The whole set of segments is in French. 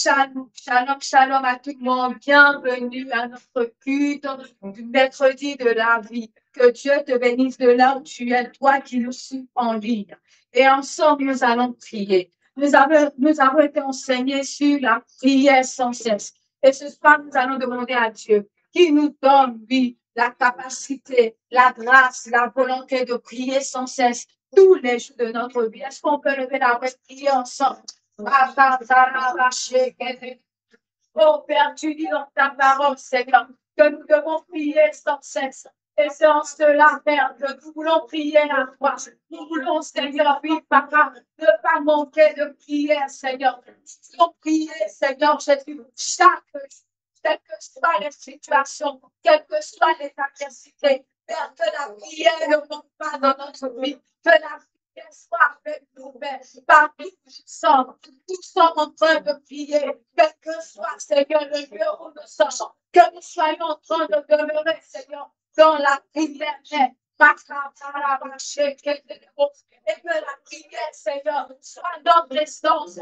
Shalom, shalom, shalom à tout le monde. Bienvenue à notre culte du mercredi de la vie. Que Dieu te bénisse de là où tu es, toi qui nous suis en ligne. Et ensemble, nous allons prier. Nous avons été enseignés sur la prière sans cesse. Et ce soir, nous allons demander à Dieu qui nous donne, lui, la capacité, la grâce, la volonté de prier sans cesse tous les jours de notre vie. Est-ce qu'on peut lever la voix et prier ensemble? Oh Père, tu dis dans ta parole, Seigneur, que nous devons prier sans cesse. Et c'est en cela, Père, que nous voulons prier à toi. Nous voulons, Seigneur, oui, Papa, ne pas manquer de prière, Seigneur. Nous voulons prier, Seigneur Jésus, chaque jour, quelles que soient les situations, quelles que soient les adversités. Père, que la prière ne manque pas dans notre vie. Que la prière soit avec nous, Père, parmi nous sommes. Nous sommes en train de prier, quel que soit, Seigneur, le lieu où nous sommes, que nous soyons en train de demeurer, Seigneur, dans la prière. Et que la prière, Seigneur, soit notre essence à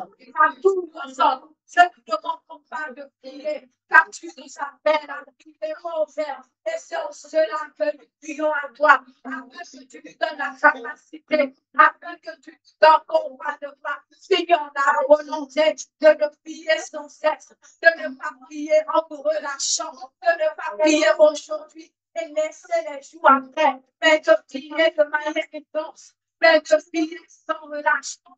tous nos hommes. Je ne demande pas de prier, car tu nous appelles à prier, mon Père. Et c'est en cela que nous prions à toi, afin que tu nous donnes la capacité, afin que tu nous donnes combat de foi. Seigneur, la volonté de ne prier sans cesse, de ne pas prier en nous relâchant, de ne pas prier aujourd'hui et laisser les jours après, mais de prier de manière intense. Mais de prier sans relâchement.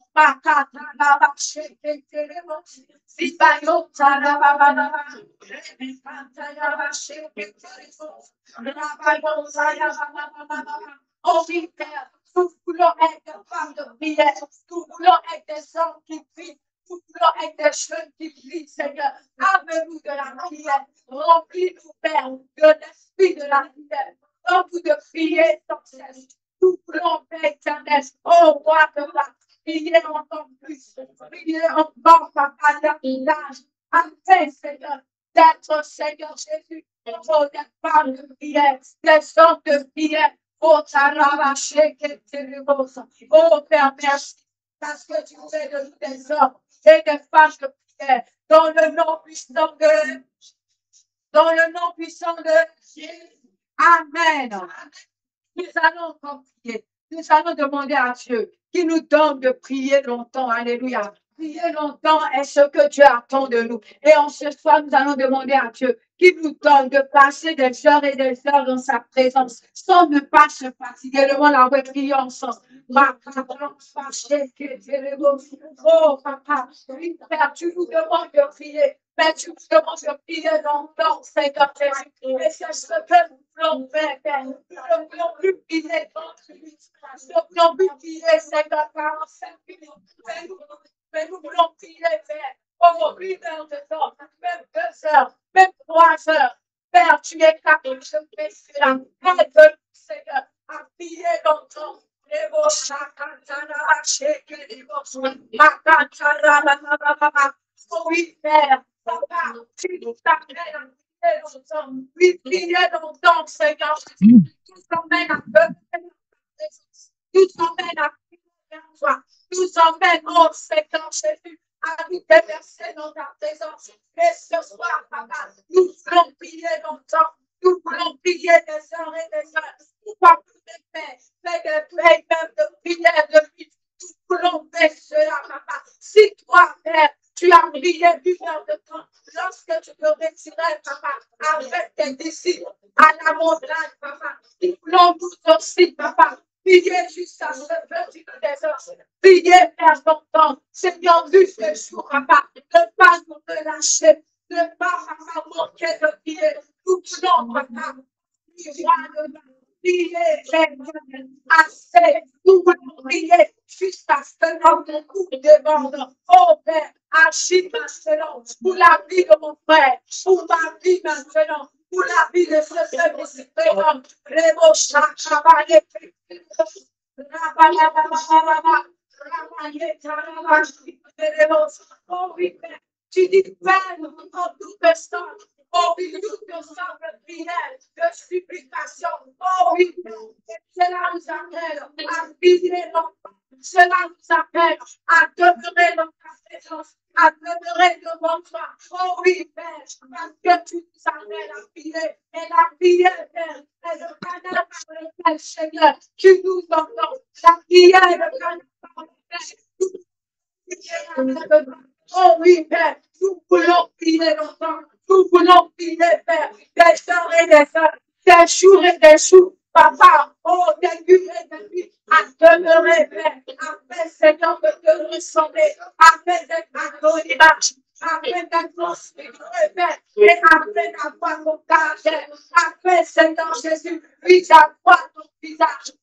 Oh oui, Père, nous voulons être femmes de prière. Nous voulons être des hommes qui prient. Nous voulons être des jeunes qui prient, Seigneur. Amenez-nous de la prière. Remplis-nous, Père, de l'esprit de la prière. Donne-nous de prier sans cesse. Nous voulons, Père éternel, oh roi de la prier encore plus. Prier encore, Papa, davantage. Afin, Seigneur, d'être, Seigneur Jésus, oh, des femmes de prière, des hommes de prière. Oh, oh, Père, merci, parce que tu fais de nous des hommes et des femmes de prière. Dans le nom puissant de Jésus. Amen. Nous allons encore prier. Nous allons demander à Dieu qui nous donne de prier longtemps. Alléluia. Prier longtemps est ce que Dieu attend de nous. Et en ce soir, nous allons demander à Dieu qui nous donne de passer des heures et des heures dans sa présence sans ne pas se fatiguer. Devant la prier ensemble. Oh, papa, oui, Père, tu nous demandes de prier. Mais tu nous demandes de prier longtemps, Seigneur Jésus. Et c'est ce que nous voulons faire, Père. Nous ne voulons plus prier 30 minutes. Nous ne voulons plus prier, Seigneur, 45 minutes. Mais nous voulons prier, Père. Oh, 8 heures de temps, même 2 heures, même 3 heures. Père, tu es capable de faire cela. Aide-nous, Seigneur, à prier longtemps. Oui, Père, Papa, tu nous appelles à prier longtemps. Oui, prier longtemps, Seigneur. Nous emmène à demeurer nous emmène à prier vers toi. Nous emmène, oh Seigneur Jésus, à nous déverser dans ta présence. Et ce soir, Papa, nous voulons prier longtemps. Nous voulons prier des heures et des heures. Nous ne pouvons plus faire des prières même de prière de nuit. Nous voulons faire cela, Papa. Si toi, Père, tu as prié 1 heure de temps, lorsque tu te retirais, Papa, avec tes disciples à la montagne, Papa, nous voulons nous aussi, Papa, prier jusqu'à ce petit désert. Prier vers longtemps. Seigneur, juste le jour, Papa, ne pas nous relâcher, ne pas, Papa, manquer de prier. Nous voulons, Papa, prier assez. Nous voulons prier jusqu'à ce que notre coupe déborde. Oh Père, agis maintenant pour la vie de mon frère, pour ma vie maintenant, pour la vie de ce frère aussi présent. Les mots travailler. Oh oui, Père, tu dis, Père, en tout instant. Oh oui, nous sommes de prière, de supplication. Oh oui, c'est là nous appelle à prier longtemps. Cela nous appelle à demeurer dans ta présence, à demeurer devant toi. Oh oui, Père, parce que tu nous appelles à prier. Et la prière, Père, est le canal par lequel, Seigneur, tu nous entends. La prière est le canal par lequel oh oui, Père, nous voulons prier longtemps. Nous voulons prier, Père, des heures et des heures, des jours et des jours. Papa, oh, des nuits et des nuits, à demeurer, Père, afin, Seigneur, de te ressembler, afin d'être à ton image, afin d'être transfiguré, Père, et afin d'avoir ton caractère, afin, Seigneur Jésus, puisse avoir ton visage.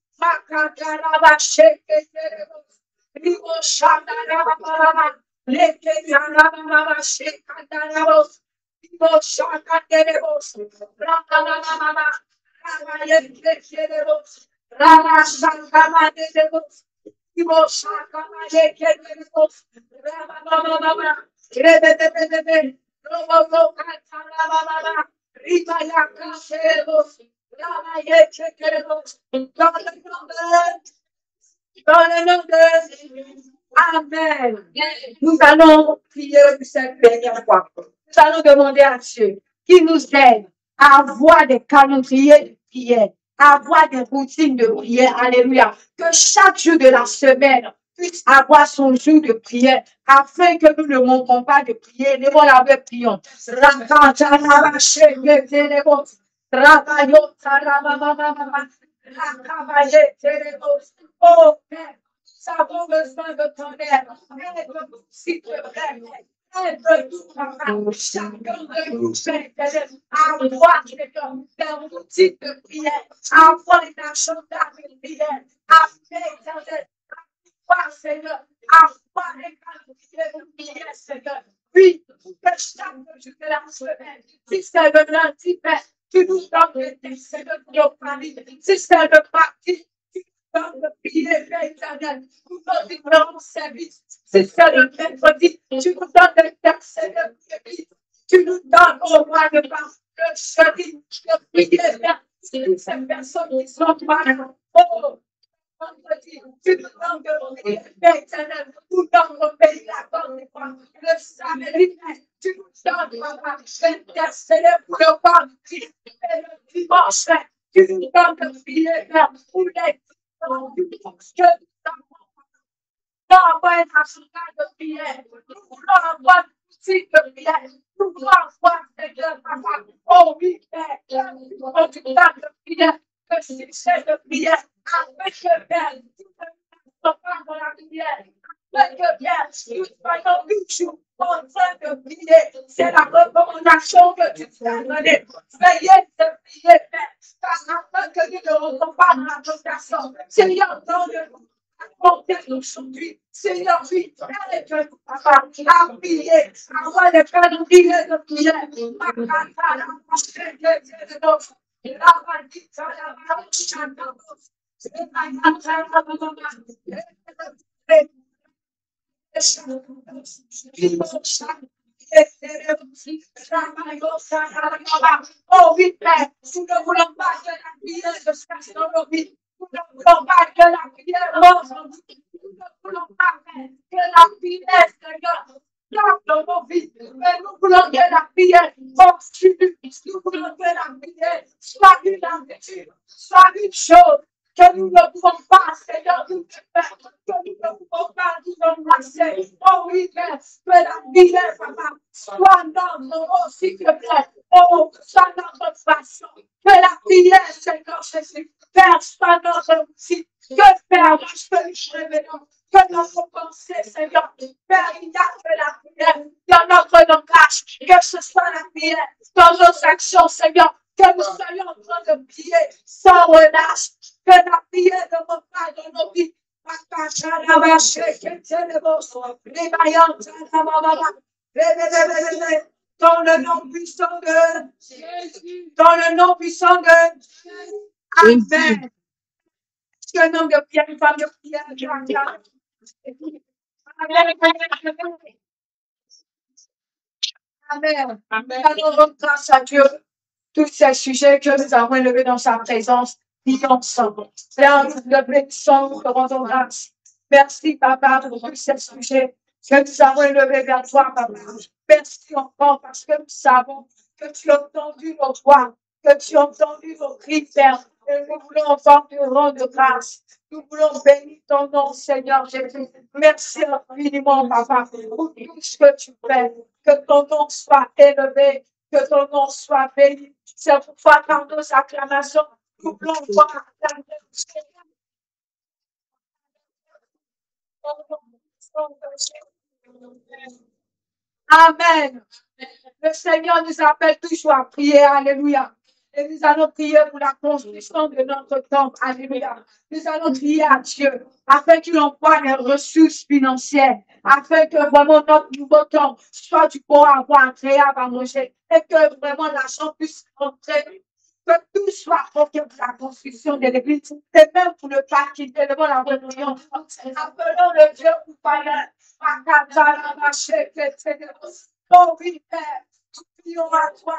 Dans le nom de Jésus. Amen. Nous allons prier cette dernière fois. Nous allons demander à Dieu qui nous aide à avoir des calendriers de prière, à avoir des routines de prière. Alléluia. Que chaque jour de la semaine puisse avoir son jour de prière afin que nous ne manquons pas de prier. Levons la main, prions. Oh Père, nous avons besoin de ton aide. Aide-nous, s'il te plaît. Aide-nous, papa. Chacun de nous, Père, à avoir des routines de prière, à avoir une agenda de prière, à faire, Seigneur, à avoir les calendriers de prière, Seigneur. Oui, que chaque jour de la semaine, si c'est le lundi, Père, tu nous donnes le texte de nos familles. Si c'est le parti, tu nous donnes le prier, Père éternel, pour nos différents services. Si c'est le mercredi, tu nous donnes le texte de prier. Tu nous donnes au mois de mars, le jeudi, le prier, Père. Si ces personnes qui sont malades, oh, vendredi, tu nous donnes de prier, Père éternel, pour dans le pays, la bonne le samedi, tu nous donnes, papa, d'intercéder pour le vendredi et le dimanche, tu nous donnes de prier, Père, pour les dimanches que nous avons. Nous avons un agenda de prière, nous voulons avoir un outil de prière, nous voulons avoir, Seigneur, papa, oh oui, Père, oh, du temps de prière, le succès de prière, avec le Père, tout le temps dans la prière, avec le Père, nous soyons toujours en train de prier. C'est la recommandation que tu t'as donnée. Veillez de prier, Père, afin que nous ne rentrons pas dans la tentation. Seigneur, donne-nous aujourd'hui, Seigneur, oui, aide-nous, papa, à prier, à avoir le calendrier de prière. Oh oui, Père, nous ne voulons pas que la prière se casse dans nos vies. Nous ne voulons pas que la prière rose en nous. Nous ne voulons pas que la prière, Seigneur, dans nos vies. Mais nous voulons que la prière continue. Nous voulons que la prière soit une habitude, soit une chose que nous ne pouvons pas, Seigneur, nous faire, que nous ne pouvons pas nous embrasser. Oh oui, Père, que la prière, papa, soit notre s'il te plaît. Oh, soit notre façon. Que la prière, Seigneur Jésus, Père, soit notre outil. Que Père, je révélons. Que notre pensée, Seigneur, Père, il y a que la prière dans notre langage, que ce soit la prière dans nos actions, Seigneur, que nous soyons en train de prier sans relâche, que la prière ne rentre pas dans nos vies. Dans le nom puissant de Jésus, dans le nom puissant de Jésus. Amen. C'est un homme de prière, une femme de prière. Amen. Amen. Nous rendons grâce à Dieu. Tous ces sujets que nous avons élevés dans sa présence, prions ensemble. Père, nous te bénissons, nous te rendons grâce. Merci, papa, pour tous ces sujets que nous avons élevés vers toi, papa. Merci encore parce que nous savons que tu as entendu nos voix, que tu as entendu nos cris, Père. Et nous voulons encore te rendre grâce. Nous voulons bénir ton nom, Seigneur Jésus. Merci infiniment, papa, pour tout ce que tu fais. Que ton nom soit élevé, que ton nom soit béni. C'est pourquoi, par nos acclamations, nous voulons voir ta Amen. Le Seigneur nous appelle toujours à prier. Alléluia. Et nous allons prier pour la construction de notre temple. Alléluia. Nous allons prier à Dieu afin qu'il envoie les ressources financières, afin que vraiment notre nouveau temple soit du bon à boire, agréable à manger et que vraiment l'argent puisse entrer. Que tout soit pour la construction de l'église et même pour le parking devant la réunion. Appelons le Dieu pour parler. Oh oui, Père, nous prions à toi,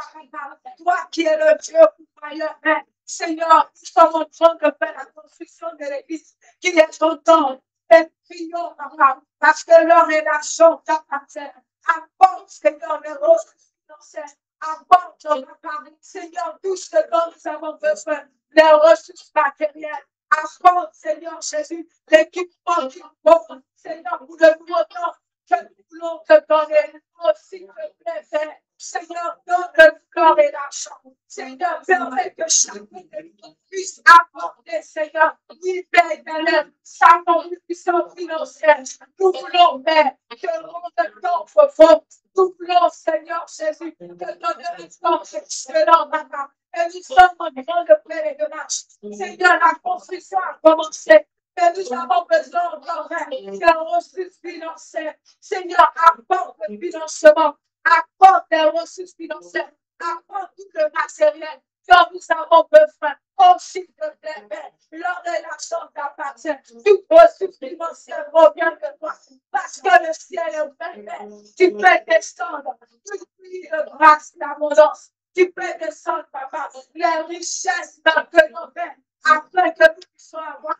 toi qui es le Dieu pourvoyeur, Père. Seigneur, nous sommes en train de faire la construction de l'église qui est ton temps. Et prions, papa, parce que l'heure et la chance t'appartiennent. Apporte, Seigneur, les ressources financières. Apporte, papa, Seigneur, tout ce dont nous avons besoin, les ressources matérielles. Apporte, Seigneur Jésus, l'équipement qui faut, Seigneur, pour le nouveau temps que nous voulons te donner. S'il te plaît, Père. Seigneur, donne le corps et l'argent. Seigneur, permets que chacun de nous puisse apporter, Seigneur, oui, Père éternel, sa contribution financière. Nous voulons, Père, que le temps profond. Nous voulons, Seigneur Jésus, que notre réponse est excellente, papa. Et nous sommes en train de pèlerinage. Seigneur, la construction a commencé. Mais nous avons besoin encore d'un ressources financières. Seigneur, apporte le financement, apporte des ressources financières, apporte tout le matériel dont nous avons besoin. Oh, s'il te plaît, Père, l'heure et la chance t'appartient. Toute ressource financière revient de toi. Parce que le ciel est ouvert, Père. Tu peux descendre. Tu pries de grâce, d'abondance. Tu peux descendre, papa, les richesses maintenant, Père, afin que nous puissions avoir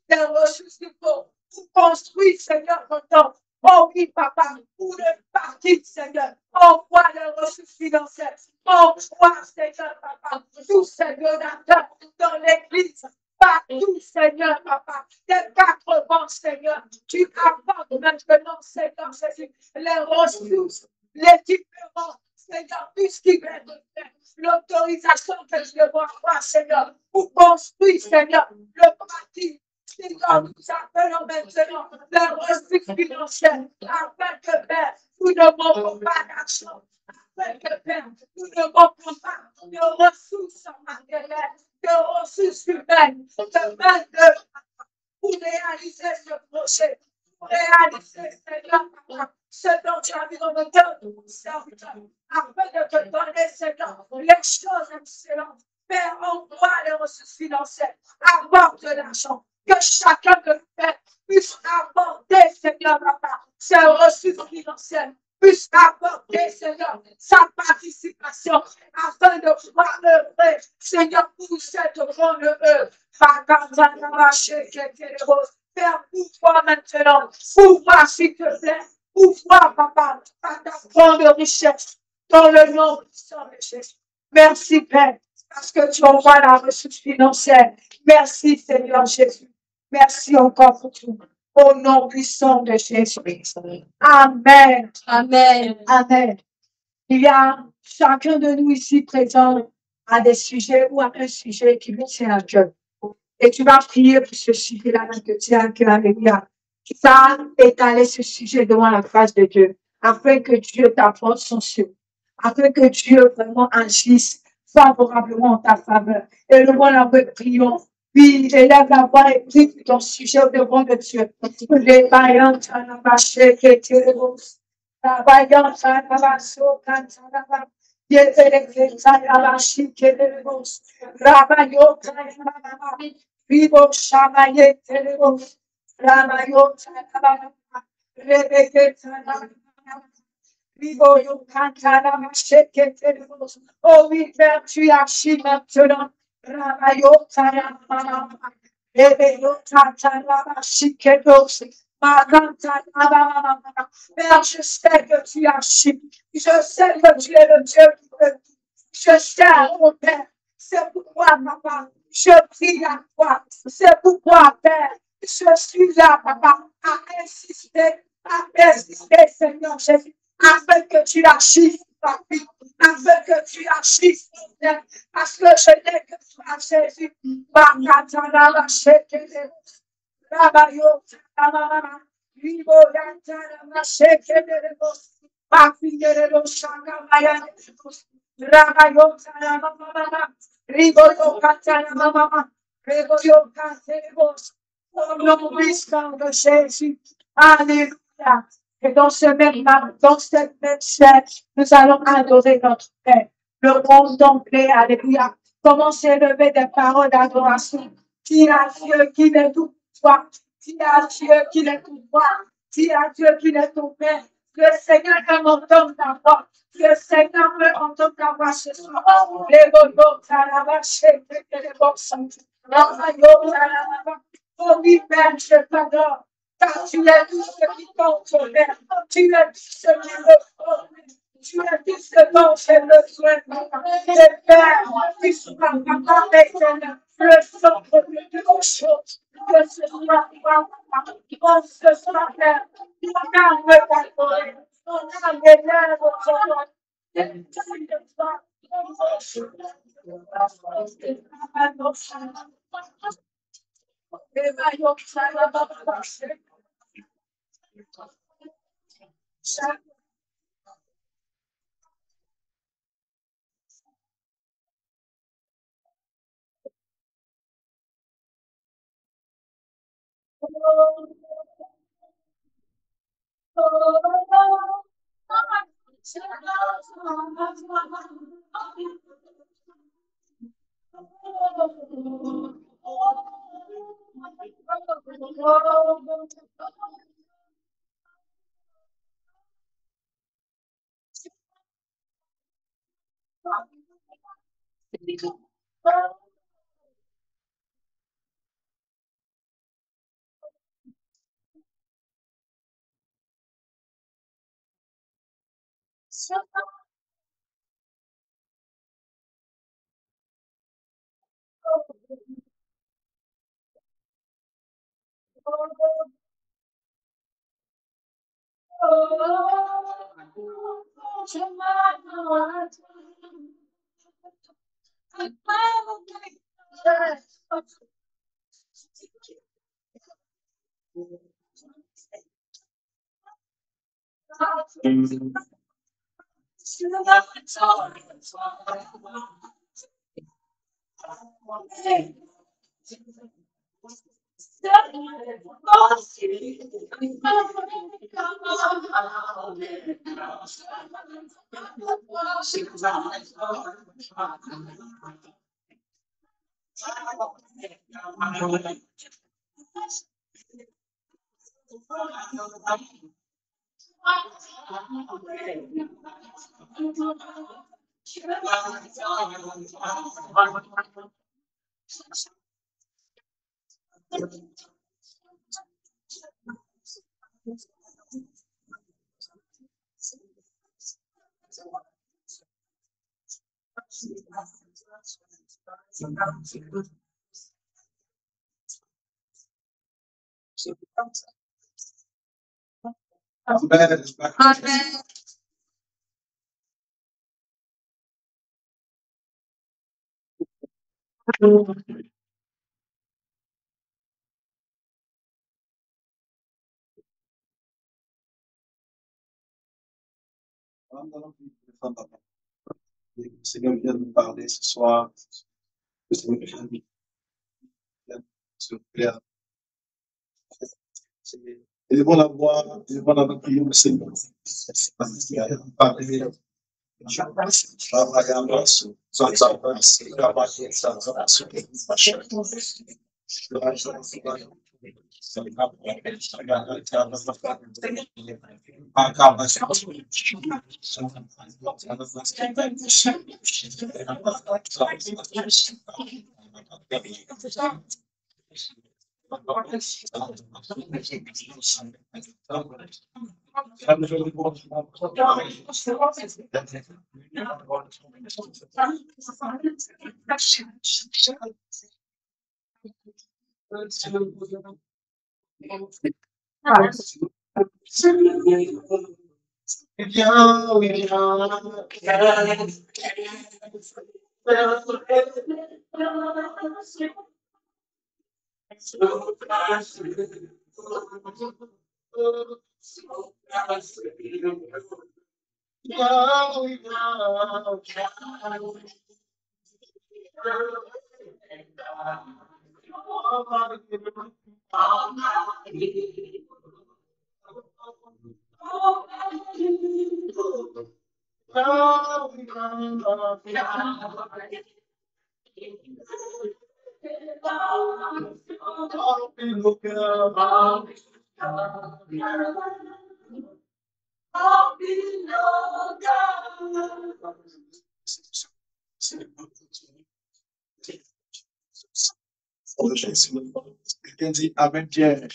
des ressources qu'il faut pour construire, Seigneur, ton temps. Oh oui, papa, pour le parti, Seigneur. Envoie les ressources financières. Envoie, Seigneur, papa, tous ces donateurs dans l'église. Partout, Seigneur, papa, des 80, Seigneur. Tu apportes maintenant, Seigneur Jésus, les ressources, l'équipement, Seigneur, tout ce qui vient de faire. L'autorisation que je dois avoir, Seigneur, pour construire, Seigneur, le parti. Seigneur, nous appelons maintenant les ressources financières afin que, Père, nous ne manquons pas d'argent. Afin que, Père, nous ne manquons pas de ressources matérielles, de ressources humaines, de main-d'œuvre pour réaliser ce projet, pour réaliser, Seigneur, ce dont tu as mis dans le cœur de mon serviteur, afin de te donner, Seigneur, les choses excellentes. Père, envoie les ressources financières, apporte de l'argent, que chacun de nous puisse apporter, Seigneur, papa, ses ressources financières, puisse apporter, Seigneur, sa participation, afin de pouvoir œuvrer, Seigneur, pour cette grande œuvre. Père, pouvoir maintenant, pouvoir, s'il te plaît, pouvoir, papa, par ta grande richesse, dans le nom puissant de Jésus. Merci, Père, parce que tu envoies la ressource financière. Merci, Seigneur Jésus. Merci encore pour tout. Au nom puissant de Jésus. Amen. Amen. Amen. Il y a chacun de nous ici présent à des sujets ou à un sujet qui lui tient à cœur. Et tu vas prier pour ce sujet-là qui te tient à cœur. Alléluia. Tu vas étaler ce sujet devant la face de Dieu afin que Dieu t'apporte son secours, afin que Dieu vraiment agisse favorablement en ta faveur. Et le voilà, prions. Puis élève la voix et prie pour ton sujet au devant de Dieu. Les vaillants, ça n'a pas ché, que tu es beau. La vaillante, ça n'a pas chaud, quand ça n'a pas. Ça n'a pas ché, que tu es beau. Rabayo, ça n'a pas. Vivo, chamaye, que tu es beau. Rabayo, ça n'a pas. Rebeke, ça n'a pas. Vivo, yo, quand ça n'a pas ché, que tu es beau. Oh oui, Père, tu agis maintenant. Rabayo, Sarababa, Père, je sais que tu agis. Je sais que tu es le Dieu qui peut. Je sais, mon Père. C'est pourquoi, papa, je prie à toi. C'est pourquoi, Père, je suis là, papa, à persister, Seigneur Jésus, afin que tu agisses, papi, afin que tu agisses, Père, parce que je n'ai que toi, Jésus. Bakatana, Bachekele, Rabayo, Tanamama, Ribo, Yantana, Bachekele, Bakingere, Shakamaya, Rabayo, Tanamama, Ribo, Katanamama, Ribo, Katanamama, au nom puissant de Jésus. Alléluia. Et dans dans cette même chaîne, nous allons adorer notre Père. Le monde entier, alléluia. Commencez à lever des paroles d'adoration. Dis à Dieu qu'il est tout toi. Dis à Dieu qu'il est tout toi. Dis à Dieu qu'il est ton Père. Que le Seigneur aime entendre ta voix. Que le Seigneur veut entendre ta voix ce soir. Les bonhommes, ça la vache, les bons oh oui, Père, je t'adore. Car tu es tout ce qui compte, Père. Tu es tout ce qui me faut. Tu es tout ce dont j'ai besoin. Et Père, tu sois avec le centre de toutes choses. Que ce soit toi, que ce soit Père. Ton âme me parle. Ton âme est là, Amen. Le Seigneur vient nous parler ce soir. Le Seigneur vient nous plaire. Élevons la voix, élevons la voix, prions le Seigneur. Parler. Quelqu'un dit Amen, Pierre.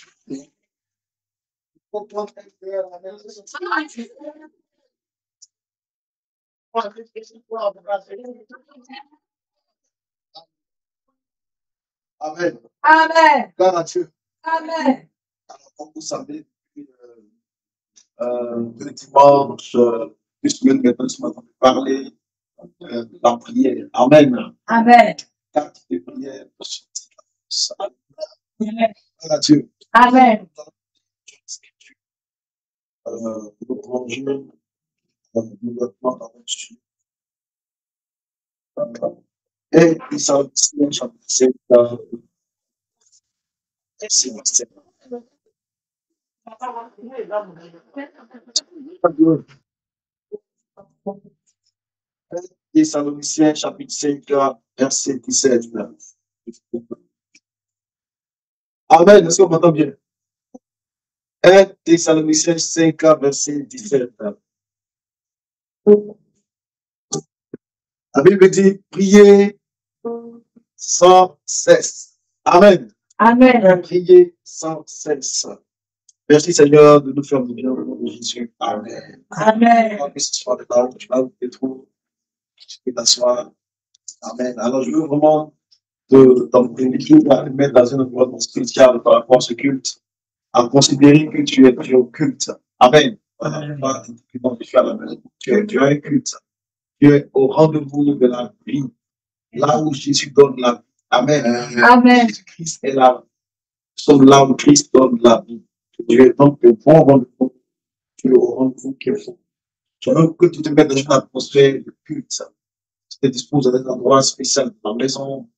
Amen. Amen. Gloire à Dieu. Amen. Alors, comme vous savez, le dimanche, une semaine maintenant, je m'entends parler de la prière. Amen. Amen. Acte de prière. Amen. Gloire à Dieu. Amen. Pour plonger dans le développement dans notre sujet. Et ils sont chapitre 7, c'est Thessaloniciens chapitre 5, verset 17. Amen. Est-ce qu'on m'entend bien? 1 Thessaloniciens 5, verset 17. La Bible dit, priez sans cesse. Amen. Amen. Priez sans cesse. Merci Seigneur de nous faire du bien au nom de Jésus. Amen. Amen. Que ce soit de là où tu vas où tu te trouves, tu peux t'asseoir. Amen. Alors je veux vraiment te mettre dans un environnement spécial par rapport à ce culte, à considérer que tu es au culte. Amen. Pas que tu es à la maison. Tu es un culte. Tu es au rendez-vous de la vie, là où Jésus donne la vie. Amen. Amen. Jésus-Christ est là. Nous sommes là où Christ donne la vie. Tu es donc au bon rendez-vous. Tu es au rendez-vous qu'il faut. Je veux que tu te mettes dans une atmosphère de culte. Tu te disposes à un endroit spécial dans la maison.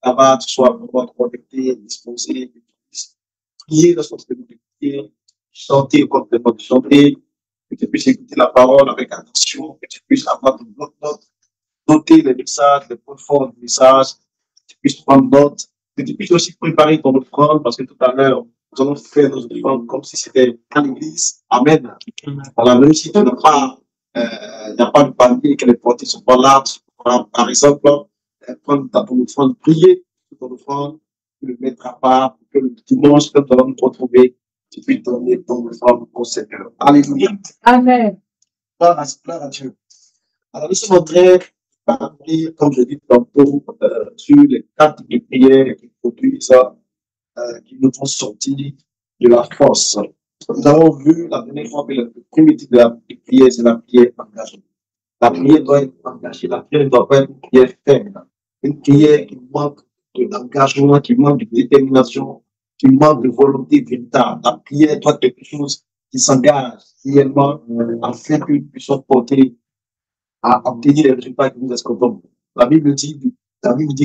Là-bas, tu sois vraiment connecté, disposé, que tu puisses prier dans son spiritualité, chanter comme tu de chanter, que tu puisses écouter la parole avec attention, que tu puisses avoir de notes, noter les messages, les points forts du message, que tu puisses prendre note, que tu puisses aussi préparer ton offrande, parce que tout à l'heure, nous allons faire nos offrandes comme si c'était à l'église. Amen. Alors, même si tu n'as pas, il n'y a pas de panier, que les portiers ne sont pas là, par exemple, prendre ton offrande, prier sur ton offrande, le mettre à part, pour que le dimanche, quand tu vas nous retrouver, tu puisses donner ton offrande au Seigneur. Alléluia. Amen. Gloire à Dieu. Alors, nous sommes en train de parler, comme je dis tantôt, sur les 4 de prières qui produisent, qui nous font sortir de la force. Nous avons vu la dernière fois que le premier type de prière, c'est la prière engagée. La prière doit être engagée. La prière ne doit pas être une prière faible. Une prière qui manque d'engagement, qui manque de détermination, qui manque de volonté véritable. La prière doit être quelque chose qui s'engage réellement afin que nous puissions porter à obtenir les résultats que nous escomptons. La Bible dit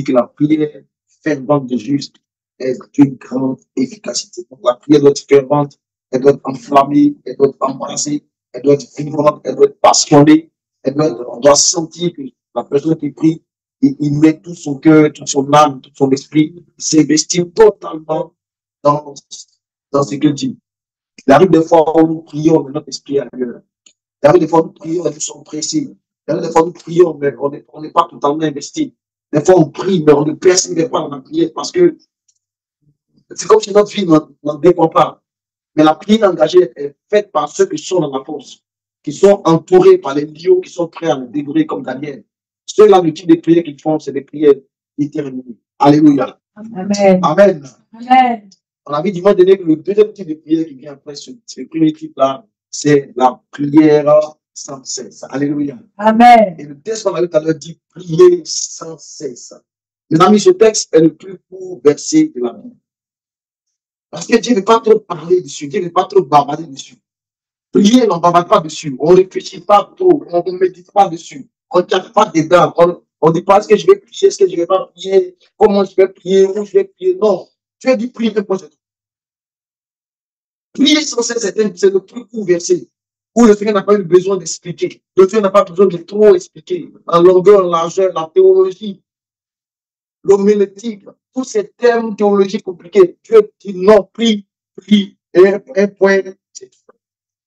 que la prière fervente de juste est d'une grande efficacité. Donc, la prière doit être fervente, elle doit être enflammée, elle doit être embrassée, elle doit être vivante, elle doit être passionnée, on doit sentir que la personne qui prie, il met tout son cœur, toute son âme, tout son esprit, il s'investit totalement dans, dans ce qu'il dit. Il arrive des fois où nous prions, mais notre esprit est ailleurs. Il arrive des fois où nous prions et nous sommes pressés. Il arrive des fois où nous prions, mais on n'est pas totalement investi. Des fois, on prie, mais on ne persévère pas dans la prière parce que C'est comme si notre vie n'en dépend pas. Mais la prière engagée est faite par ceux qui sont dans la force, qui sont entourés par les lions, qui sont prêts à le délivrer comme Daniel. Ceux-là, le type de prières qu'ils font, c'est des prières déterminées. Alléluia. Amen. Amen. Amen. On a vu dimanche dernier que le deuxième type de prière qui vient après ce premier type-là, c'est la prière sans cesse. Alléluia. Amen. Et le texte qu'on a vu tout à l'heure dit prier sans cesse. Mes amis, ce texte est le plus court verset de la Bible. Parce que Dieu ne veut pas trop parler dessus, Dieu ne veut pas trop bavarder dessus. Prier, on ne bavarde pas dessus, on ne réfléchit pas trop, on ne médite pas dessus, on ne tape pas dedans, on ne dit pas est-ce que je vais prier, est-ce que je ne vais pas prier, comment je vais prier, où je vais prier. Non, tu as dit prier, prier sans cesse, c'est le plus court verset où le Seigneur n'a pas eu besoin d'expliquer. Le Seigneur n'a pas besoin de trop expliquer en longueur, en largeur, la théologie, l'homélétique, tous ces termes théologiques compliqués. Dieu dit non, prie, et un point, c'est tout.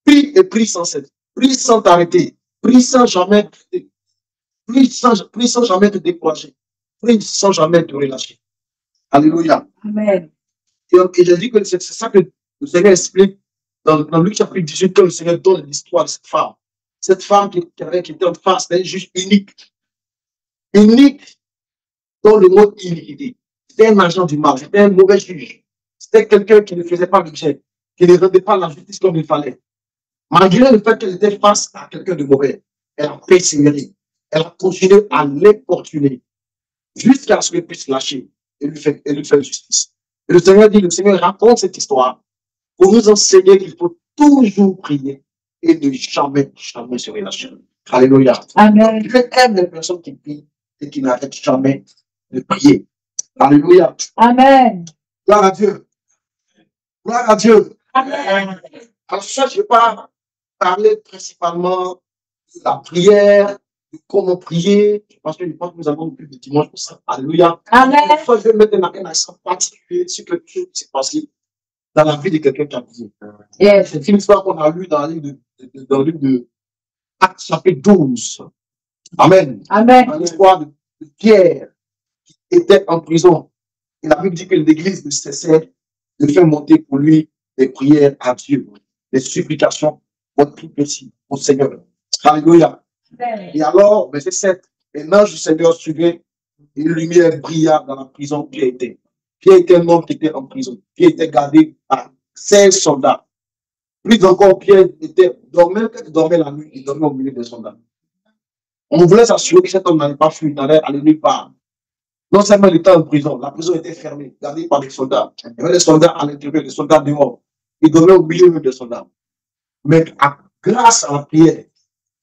Prie et prie sans cesse. Prie sans t'arrêter. Prie sans jamais prie sans jamais te décourager. Prie sans jamais te relâcher. Alléluia. Amen. Et je dis que c'est ça que le Seigneur explique dans Luc chapitre 18, quand le Seigneur donne l'histoire de cette femme. Cette femme qui était en face, c'était juste unique. Unique dans le mot iniquité. C'était un agent du mal, c'était un mauvais juge. C'était quelqu'un qui ne faisait pas le bien, qui ne rendait pas la justice comme il fallait. Malgré le fait qu'elle était face à quelqu'un de mauvais, elle a persévéré. Elle a continué à l'importuner jusqu'à ce qu'elle puisse lâcher et lui faire justice. Et le Seigneur raconte cette histoire pour nous enseigner qu'il faut toujours prier et ne jamais se relâcher. Alléluia. Amen. Dieu aime les personnes qui prient et qui n'arrêtent jamais de prier. Alléluia. Amen. Gloire à Dieu. Gloire à Dieu. Amen. Alors ça, je ne vais pas parler principalement de la prière, de comment prier, parce que je pense que nous avons plus de dimanche pour ça. Alléluia. Amen. Soit je vais mettre un accent particulier sur quelque chose qui s'est passé dans la vie de quelqu'un qui a prié. Yes. C'est une histoire qu'on a lue dans le livre de Actes chapitre 12. Amen. Amen. L'histoire de Pierre qui était en prison. Et la Bible dit que l'église ne cessait de faire monter pour lui des prières à Dieu, des supplications pour tout petit, au Seigneur. Alléluia. Amen. Et alors, verset 7, un ange du Seigneur suivait, et une lumière brilla dans la prison où Pierre était. Pierre était un homme qui était en prison. Pierre était gardé par 16 soldats. Plus encore, Pierre dormait la nuit, il dormait au milieu des soldats. On voulait s'assurer que cet homme n'allait pas fuir, n'allait aller nulle part. Non seulement il était en prison, la prison était fermée, gardée par des soldats. Il y avait des soldats à l'intérieur, des soldats dehors. Il dormait au milieu des soldats. Mais grâce à la prière,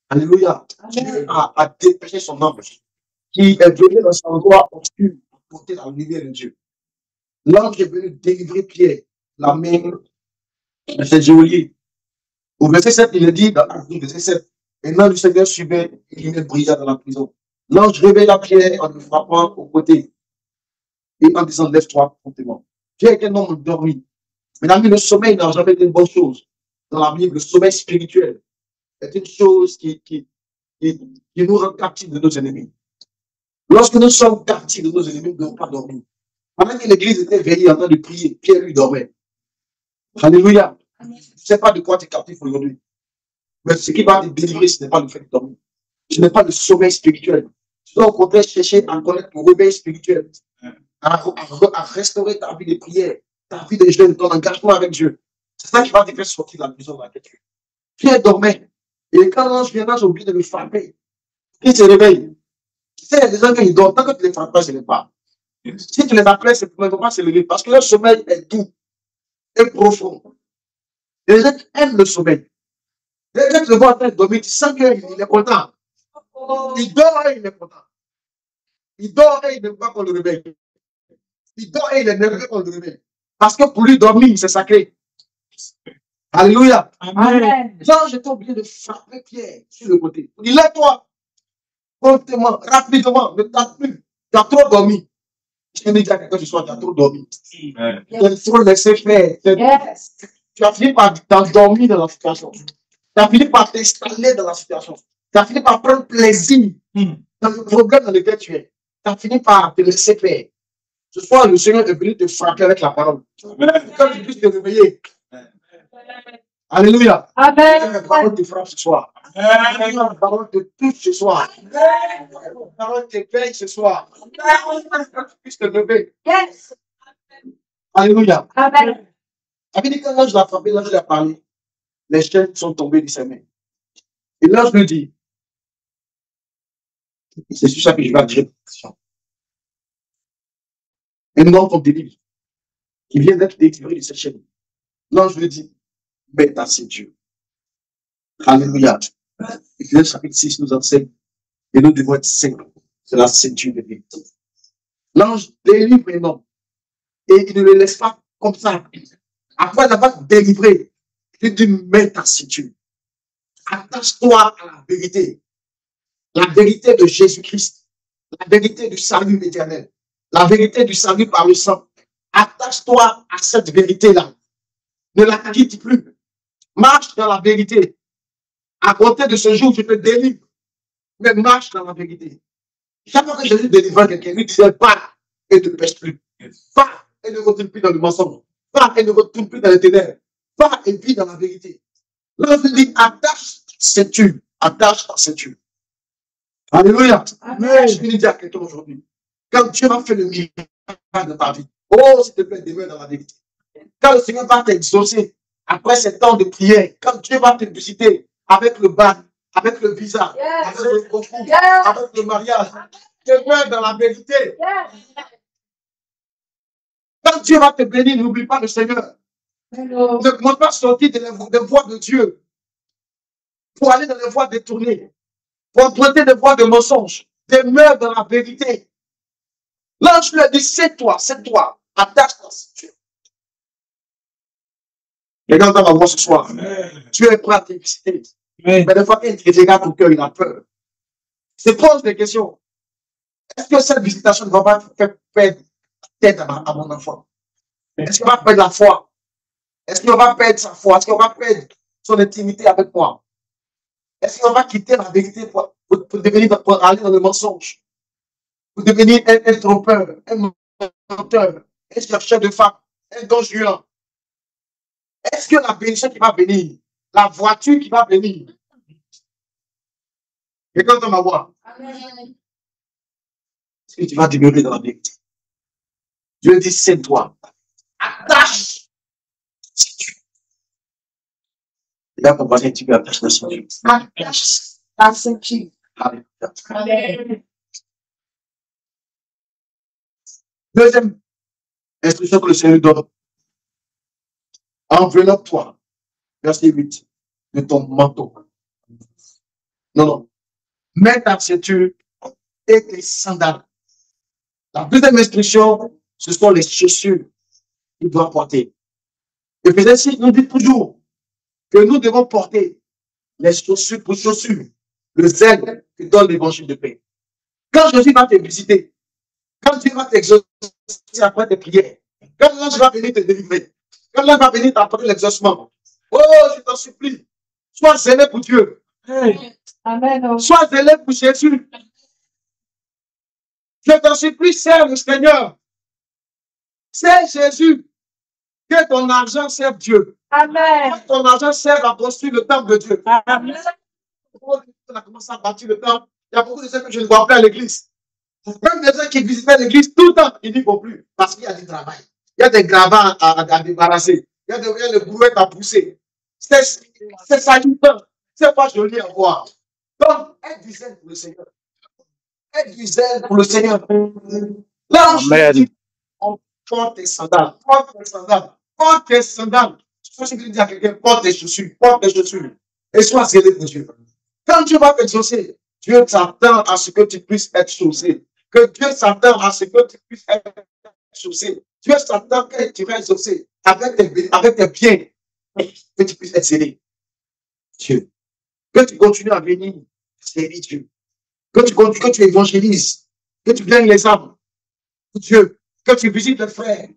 alléluia, Dieu a dépêché son ange qui est venu dans cet endroit obscur pour porter la lumière de Dieu. L'ange est venu délivrer Pierre, la main de ce geôlier. Au verset 7, il est dit, dans le verset 7, et l'ange du Seigneur suivait, et il brilla dans la prison. L'ange réveilla Pierre en le frappant au côté et en disant, lève-toi promptement. Pierre était un homme endormi. Mesdames, le sommeil n'a jamais été une bonne chose. Dans la Bible, le sommeil spirituel est une chose qui nous rend captifs de nos ennemis. Lorsque nous sommes captifs de nos ennemis, nous ne devons pas dormir. Pendant que l'église était veillée en train de prier, Pierre lui dormait. Alléluia. Je ne sais pas de quoi tu es captif aujourd'hui. Mais ce qui va te délivrer, ce n'est pas le fait de dormir. Ce n'est pas le sommeil spirituel. Tu dois au contraire chercher à connaître le réveil spirituel, à restaurer ta vie de prière, ta vie de jeûne, ton engagement avec Dieu. C'est ça qui va te faire sortir de la prison dans laquelle tu es. Pierre dormait. Et quand l'ange vient, j'ai oublié de le frapper. Il se réveille. Tu sais, il y a des gens qui dorment. Tant que tu ne les frappes pas, je ne les pas. Si tu les appelles, c'est pour ne pas se lever. Parce que leur sommeil est doux et profond. Les gens aiment le sommeil. Les gens qui le voient en train de dormir, tu sens qu'il est content. Il dort et il est content. Il dort et il n'aime pas qu'on le réveille. Il dort et il est nerveux qu'on le réveille. Parce que pour lui, dormir, c'est sacré. Alléluia. Amen. Jean, j'étais obligé de frapper Pierre sur le côté. Il dit, lève-toi. Promptement, rapidement, ne tape plus. Tu as trop dormi. Je me dis à quelqu'un ce soir, tu as trop dormi. Tu as trop laissé faire. Yes. Tu as fini par t'endormir dans la situation. Tu as fini par t'installer dans la situation. Tu as fini par prendre plaisir dans le problème dans lequel tu es. Tu as fini par te laisser faire. Ce soir, le Seigneur est venu te frapper avec la parole. Quand tu puisses te réveiller. Alléluia. Amen. La parole te frappe ce soir. La parole te touche ce soir. La parole t'éveille ce soir. Quand tu puisses te lever. Yes. Alléluia. Amen. Avait dit quand l'ange l'a frappé, l'ange lui a parlé. Les chaînes sont tombées de ses mains. Et l'ange lui dit, c'est sur ça que je vais attirer l'attention. Un homme qu'on délivre, qui vient d'être délivré de ses chaînes. L'ange lui dit, mets ta ceinture. Alléluia. Ephésiens chapitre 6 nous enseigne, et nous devons être saints de la ceinture de vérité. L'ange délivre un homme, et il ne le laisse pas comme ça. Après l'avoir délivré, il dit, mets ta ceinture. Attache-toi à la vérité de Jésus-Christ, la vérité du salut éternel, la vérité du salut par le sang. Attache-toi à cette vérité-là. Ne la quitte plus. Marche dans la vérité. À compter de ce jour, je te délivre. Mais marche dans la vérité. Chaque fois que Jésus délivrait quelqu'un, il lui disait, va et ne pêche plus. Va et ne retourne plus dans le mensonge. Va et ne retourne plus dans les ténèbres. Va et vis dans la vérité. Là, je dis, attache ta ceinture. Attache ta ceinture. Alléluia. Amen. Je vais dire à quelqu'un aujourd'hui, quand Dieu va faire le miracle de ta vie, oh, s'il te plaît, demeure dans la vérité. Quand le Seigneur va t'exaucer, après ces temps de prière, quand Dieu va te visiter avec le bac, avec le visa, avec le concours, avec le mariage, demeure dans la vérité. Quand Dieu va te bénir, n'oublie pas le Seigneur. Ne commence pas à sortir des voies de Dieu pour aller dans les voies détournées, pour emprunter des voies de mensonges. Demeure dans la vérité. L'ange lui a dit, c'est toi, attache ta ceinture. Regarde dans ma voix ce soir. Tu es prêt à te visiter. Mais des fois, quand il regarde ton cœur, il a peur. Il se pose des questions. Est-ce que cette visitation ne va pas faire perdre la tête à mon enfant? Est-ce qu'il va perdre la foi? Est-ce qu'il va perdre sa foi? Est-ce qu'il va perdre son intimité avec moi? Est-ce qu'il va quitter la vérité pour devenir, pour aller dans le mensonge? Pour devenir un trompeur, un menteur, un chercheur de femmes, un don juan? Est-ce que la bénédiction qui va venir, la voiture qui va venir, et quand on va voir, est-ce que tu vas demeurer dans la vérité? Dieu dit, c'est toi. Attache. Si tu. Et là, on va dire, tu attaches la ceinture. Attache la ceinture. Alléluia. Deuxième instruction que le Seigneur donne. Enveloppe-toi. Verset 8. De ton manteau. Non. Mets ta ceinture et tes sandales. La deuxième instruction, ce sont les chaussures qu'il doit porter. Et Ephésiens nous dit toujours que nous devons porter les chaussures pour chaussures, le zèle que donne l'évangile de paix. Quand Jésus va te visiter, quand Dieu va t'exaucer après tes prières, quand l'ange va venir te délivrer, quand l'ange va venir t'apporter l'exaucement, oh, je t'en supplie, sois zélé pour Dieu. Amen. Sois zélé pour Jésus. Je t'en supplie, sers le Seigneur. C'est Jésus. Que ton argent serve Dieu. Amen. Que ton argent serve à construire le temple de Dieu. Amen. On a commencé à bâtir le temple. Il y a beaucoup de gens que je ne vois plus à l'église. Même des gens qui visitaient l'église tout le temps, ils n'y vont plus. Parce qu'il y a du travail. Il y a des gravats à débarrasser. Il y a des brouettes à pousser. C'est salutant. C'est pas joli à voir. Donc, aide du zèle pour le Seigneur. Aide du zèle pour le Seigneur. Là, je dis, porte tes sandales. Porte tes sandales. Porte tes sandales. Je sais que je dis à quelqu'un, porte tes chaussures. Porte tes chaussures. Et sois zélé pour Dieu. Quand Dieu va t'exaucer, Dieu s'attend à ce que tu puisses être chaussé. Que Dieu s'attend à ce que tu puisses être chaussé. Dieu s'attend que tu vas exaucer avec tes biens. Que tu puisses être zélé. Dieu. Que tu continues à venir servir Dieu. Que tu évangélises. Que tu gagnes les âmes pour Dieu. Que tu visites les frères.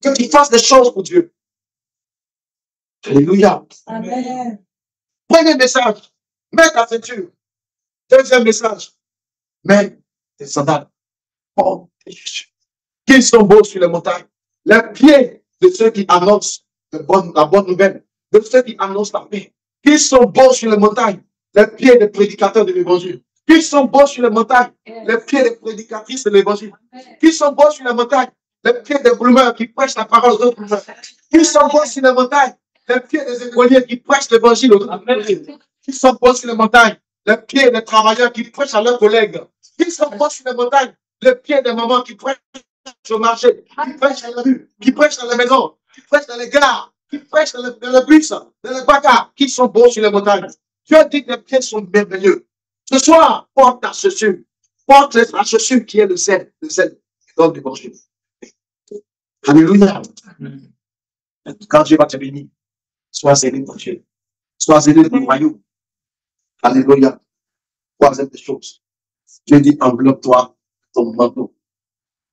Que tu fasses des choses pour Dieu. Alléluia. Amen. Premier message. Mets ta ceinture. Deuxième message. Mets tes sandales. Porte tes chaussures. Qui sont beaux sur les montagnes. Les pieds de ceux qui annoncent la bonne nouvelle, de ceux qui annoncent la paix. Qui sont beaux sur les montagnes. Les pieds des prédicateurs de l'évangile. Qui sont beaux sur les montagnes. Les pieds des prédicatrices de l'évangile. Qui sont beaux sur les montagnes. Les pieds des brumeurs qui prêchent la parole aux autres brumeurs. Qui sont beaux sur les montagnes. Les pieds des écoliers qui prêchent l'évangile aux autres écoliers. Qui sont beaux sur les montagnes. Les pieds des travailleurs qui prêchent à leurs collègues. Qui sont beaux sur les montagnes. Les pieds des mamans qui prêchent au marché, qui prêchent à la rue, qui prêchent dans les maisons, qui prêchent dans les gares, qui prêchent dans le bus, dans les bagarres, qui sont beaux sur les montagnes. Dieu dit que les pieds sont merveilleux. Ce soir, porte ta chaussure. Porte la chaussure qui est le sel dans l'évangile. Alléluia. Quand Dieu va te bénir, sois zélé pour Dieu. Sois zélé pour le royaume. Alléluia. Troisième des choses. Dieu dit, enveloppe-toi ton manteau.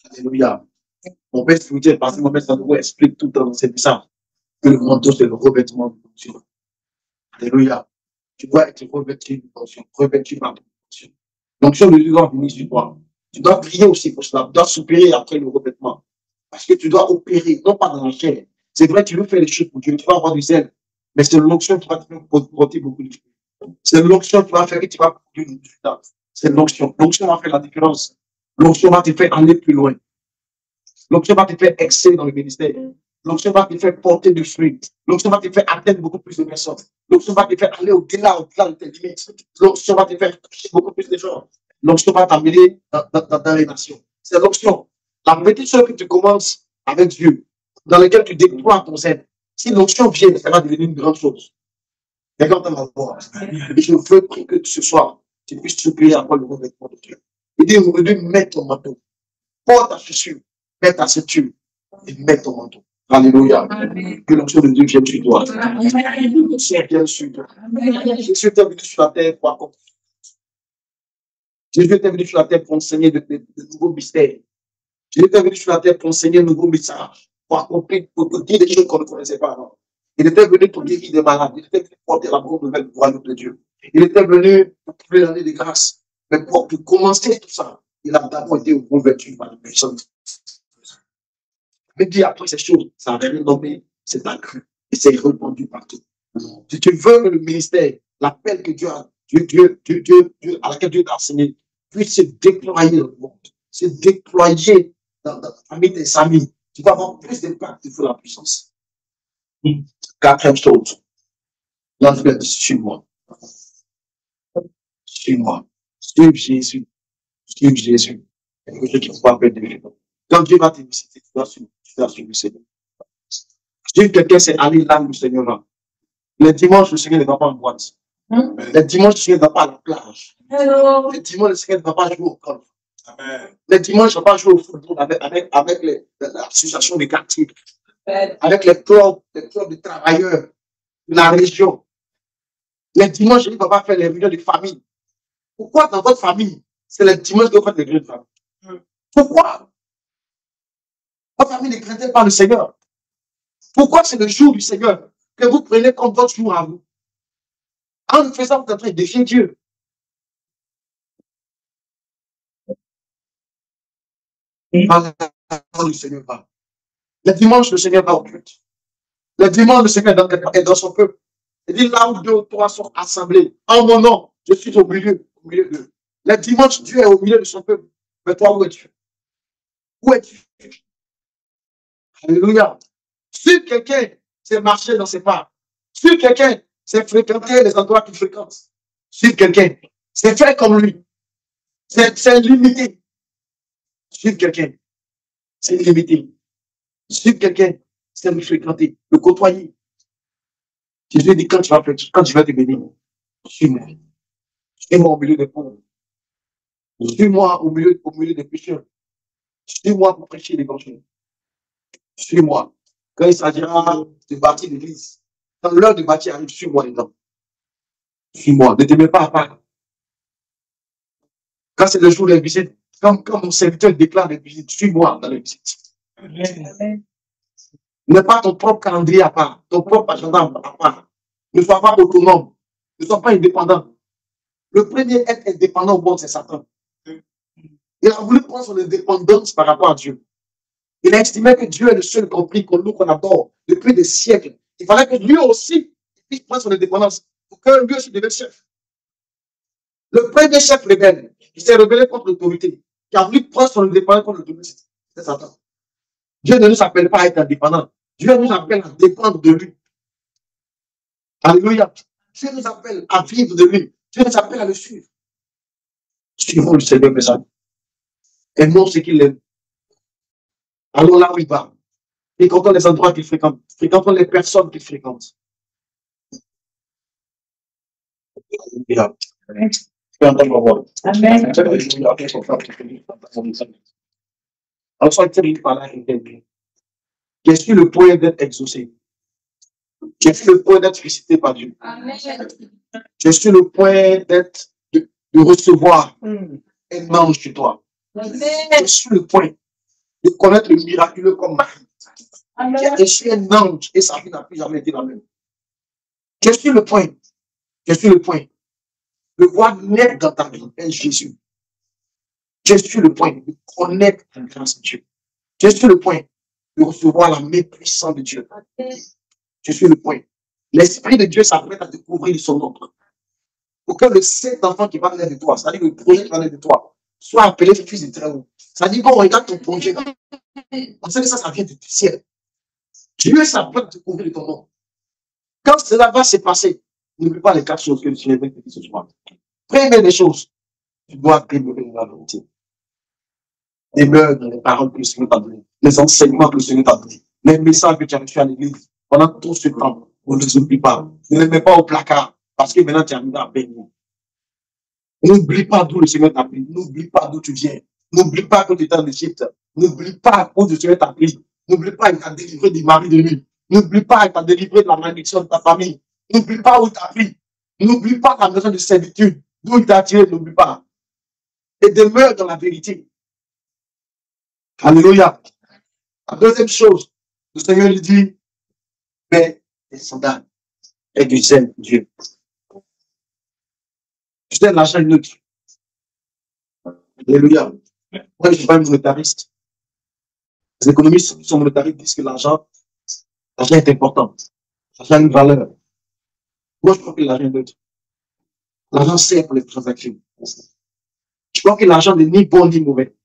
Alléluia. Mon père spirituel, parce que mon père Sandro explique tout dans ses messages que le manteau, c'est le revêtement de l'onction. Alléluia. Tu dois être revêtu de l'onction, revêtu par l'onction. L'onction de Dieu doit venir sur toi. Tu dois prier aussi pour cela. Tu dois soupirer après le revêtement. Parce que tu dois opérer, non pas dans la chair. C'est vrai, tu veux faire les choses pour Dieu, tu vas avoir du zèle. Mais c'est l'onction qui va te faire porter beaucoup de choses. C'est l'onction qui va faire que tu vas produire du résultat. C'est l'onction. L'onction va faire la différence. L'onction va te faire aller plus loin. L'onction va te faire exceller dans le ministère. L'onction va te faire porter du fruit. L'onction va te faire atteindre beaucoup plus de personnes. L'onction va te faire aller au-delà de tes limites. L'onction va te faire toucher beaucoup plus de gens. L'onction va t'amener dans les nations. C'est l'onction. La petite chose que tu commences avec Dieu, dans laquelle tu déploies ton zèle. Si l'onction vient, elle va devenir une grande chose. Regarde dans ma voix. Et je veux prier que ce soir, tu puisses supplier après le revêtement de Dieu. Et dire aujourd'hui, mets ton manteau. Porte ta chaussure, mets ta ceinture et mets ton manteau. Alléluia. Que l'onction de Dieu vienne sur toi. L'onction vienne sur toi. Jésus est venu sur la terre pour accomplir. Jésus est venu sur la terre pour enseigner de nouveaux mystères. Jésus est venu sur la terre pour enseigner de nouveaux messages, pour accomplir, pour dire des choses qu'on ne connaissait pas avant. Il était venu pour guérir des malades. Il était venu pour porter la bonne nouvelle du royaume de Dieu. Il était venu pour trouver l'année de grâce. Mais pour commencer tout ça, il a d'abord été convaincu par la puissance. Mais puis après ces choses, ça a rien nommé, c'est accru. Et c'est répandu partout. Si tu veux que le ministère, l'appel que Dieu a, à laquelle Dieu t'a enseigné, puisse se déployer dans le monde, se déployer parmi tes amis, tu vas avoir plus d'impact sur la puissance. Quatrième chose, l'enfant, suis-moi. Suis-moi. Suis Jésus. Suis Jésus. Quelque chose qui ne faut pas perdre de vue. Quand Dieu va te visiter, tu dois suivre le Seigneur. Suivre quelqu'un, c'est aller là où le Seigneur va. Les dimanches, le Seigneur ne va pas en boîte. Les dimanches, le Seigneur ne va pas à la plage. Les dimanches, le Seigneur ne va pas jouer au golf. Les dimanches, il ne va pas jouer au football avec l'association des quartiers, avec les clubs de travailleurs de la région. Les dimanches, il ne va pas faire les réunions de famille. Pourquoi dans votre famille, c'est les dimanches que vous faites les réunions de famille? Pourquoi? Votre famille ne craint pas le Seigneur. Pourquoi c'est le jour du Seigneur que vous prenez comme votre jour à vous? En le faisant, vous êtes en train de défier Dieu. Le Seigneur va. Le dimanche, le Seigneur va au culte. Le dimanche, le Seigneur est dans son peuple. Il dit là où deux ou trois sont assemblés, en mon nom, je suis au milieu d'eux. Le dimanche, Dieu est au milieu de son peuple. Mais toi, où es-tu? Où es-tu? Alléluia. Si quelqu'un s'est marché dans ses pas, si quelqu'un s'est fréquenté les endroits qu'il fréquente, si quelqu'un s'est fait comme lui, c'est limité. Suivre quelqu'un, c'est limité. Suivre quelqu'un, c'est le fréquenter, le côtoyer. Jésus dit, quand tu vas te bénir, suis-moi. Suis-moi au milieu des pauvres. Suis-moi au milieu des pécheurs. Suis-moi pour prêcher l'évangile. Suis-moi. Quand il s'agira de bâtir l'église, quand l'heure de bâtir arrive, suis-moi dedans. Suis-moi. Ne te mets pas à part. Quand c'est le jour des visites, quand mon serviteur déclare les visites, suis-moi dans les visites. N'est pas ton propre calendrier à part, ton propre agenda à part. Ne sois pas autonome. Ne sois pas indépendant. Le premier être indépendant au monde, c'est Satan. Il a voulu prendre son indépendance par rapport à Dieu. Il a estimé que Dieu est le seul compris qu'on nous qu'on adore depuis des siècles. Il fallait que lui aussi puisse prendre son indépendance pour que lui aussi devienne chef. Le premier chef rebelle, qui s'est rebellé contre l'autorité, qui a voulu prendre son indépendance contre l'autorité, c'est Satan. Dieu ne nous appelle pas à être indépendants. Dieu nous appelle à dépendre de lui. Alléluia. Dieu nous appelle à vivre de lui. Dieu nous appelle à le suivre. Suivons le Seigneur, mes amis. Aimons ce qu'il aime. Allons là où il va. Fréquentons les endroits qu'il fréquente. Fréquentons les personnes qu'il fréquente. Alléluia. Amen. Qu'est-ce que le point d'être exaucé? Qu'est-ce que le point d'être félicité par Dieu? Qu'est-ce que le point d'être de recevoir un ange chez toi? Qu'est-ce que le point de connaître le miraculeux comme Marie? Qui a reçu un ange et sa vie n'a plus jamais été la même. Qu'est-ce que le point? Qu'est-ce que le point? De voir naître dans ta vie un Jésus. Qu'est-ce que le point? De connaître la grâce de Dieu. Qu'est-ce que le point? De recevoir la main puissante de Dieu. Je suis le point. L'Esprit de Dieu s'apprête à découvrir son nom. Pour que le cet enfant qui va naître de toi, c'est-à-dire le projet qui va naître de toi, soit appelé fils de très haut. C'est-à-dire qu'on regarde ton projet. On sait que ça vient du ciel. Dieu s'apprête à découvrir ton nom. Quand cela va se passer, n'oublie pas les 4 choses que le Seigneur veut te dire ce soir. Première des choses, tu dois demeurer dans la volonté. Demeure dans les paroles que le Seigneur t'a données, les enseignements que le Seigneur t'a donnés, les messages que tu as reçus à l'église pendant tout ce temps. On ne les oublie pas. Ne les mets pas au placard parce que maintenant tu es arrivé à bénir. N'oublie pas d'où le Seigneur t'a pris. N'oublie pas d'où tu viens. N'oublie pas que tu étais en Égypte. N'oublie pas où le Seigneur t'a pris. N'oublie pas qu'il t'a délivré du mari de lui. N'oublie pas qu'il t'a délivré de la malédiction de ta famille. N'oublie pas où il t'a pris. N'oublie pas la maison de servitude. D'où il t'a attiré, n'oublie pas. Et demeure dans la vérité. Alléluia. La deuxième chose, le Seigneur lui dit, mais des sandales et du zèle de Dieu. Tu sais, l'argent est neutre. Alléluia. Moi, je ne suis pas un monétariste. Les économistes qui sont monétaristes disent que l'argent est important. L'argent a une valeur. Moi, je crois que l'argent est neutre. L'argent sert pour les transactions. Je crois que l'argent n'est ni bon ni mauvais.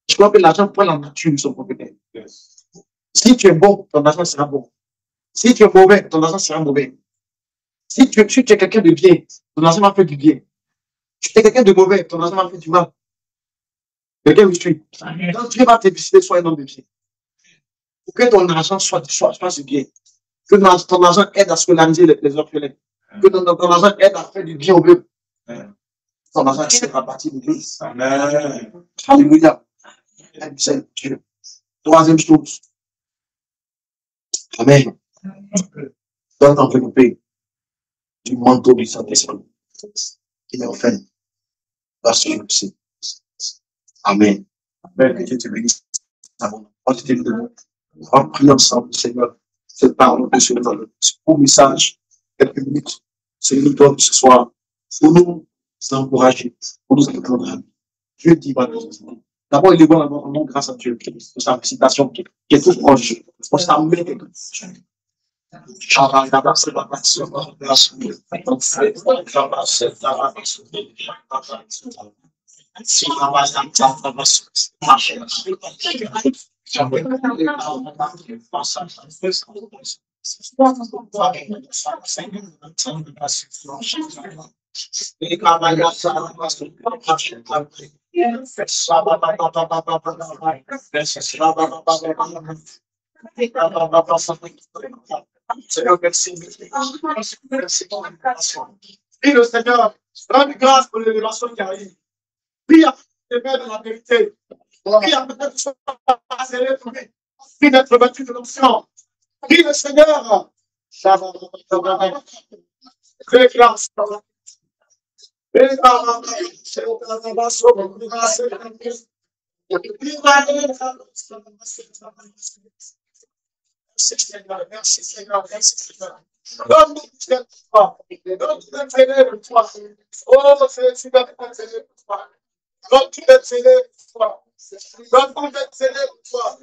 Je crois que l'argent prend la nature de son propriétaire. Si tu es bon, ton argent sera bon. Si tu es mauvais, ton argent sera mauvais. Si tu es quelqu'un de bien, ton argent va faire du bien. Si tu es quelqu'un de mauvais, ton argent va faire du mal. Quelqu'un me suit. Donc Dieu va te décider, sois un homme de bien. Pour que ton argent soit du bien. Que ton argent aide à scolariser les orphelins. Que ton argent aide à faire du bien au peuple. Ton argent sera partie de l'église. Alléluia. C'est Dieu. Troisième chose. Amen. Doit t'envelopper du manteau du Saint-Esprit. Et enfin, parce que je le sais. Amen. Amen. Que Dieu te bénisse. On prie ensemble, Seigneur. Cette parole de ce beau message, quelques minutes, Seigneur, nous donne ce soir, pour nous encourager, pour nous entendre. Dieu dit, d'abord, il est bon d'avoir un nom grâce à Dieu, pour sa visitation qui est tout proche, pour sa main qui est tout proche. Seigneur, merci. Merci. Prie le Seigneur, rends grâce pour l'élévation qui arrive. Prie à te mettre dans la vérité. Prie à peut-être soit accéléré pour lui. Prie d'être battu de l'onction. Prie le Seigneur. Très grâce. Merci Seigneur, merci Seigneur, merci Seigneur. Donne-nous cette foi. Donne-nous d'être aidé de toi. Oh, c'est super d'être aidé de toi. Donne-nous d'être aidé de toi. Donne ton toi.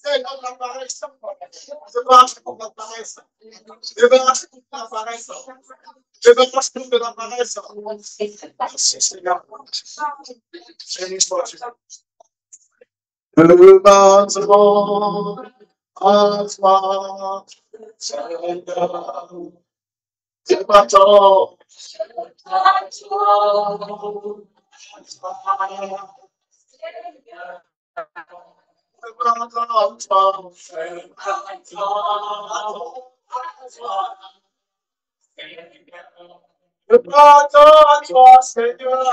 Débarrasse la paresse. Débarrasse toute la paresse. Débarrasse toute la paresse. Débarrasse toute la paresse. Merci Seigneur. Le bâtiment à toi, Seigneur. C'est pas tant. Je m'attends à toi, Seigneur. Je m'attends à toi, Seigneur.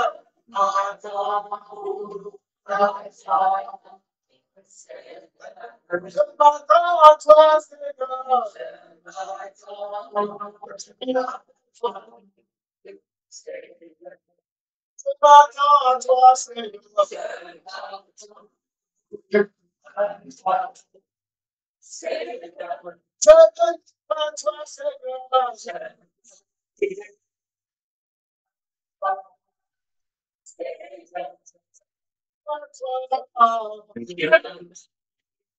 Je m'attends à toi, Seigneur. Je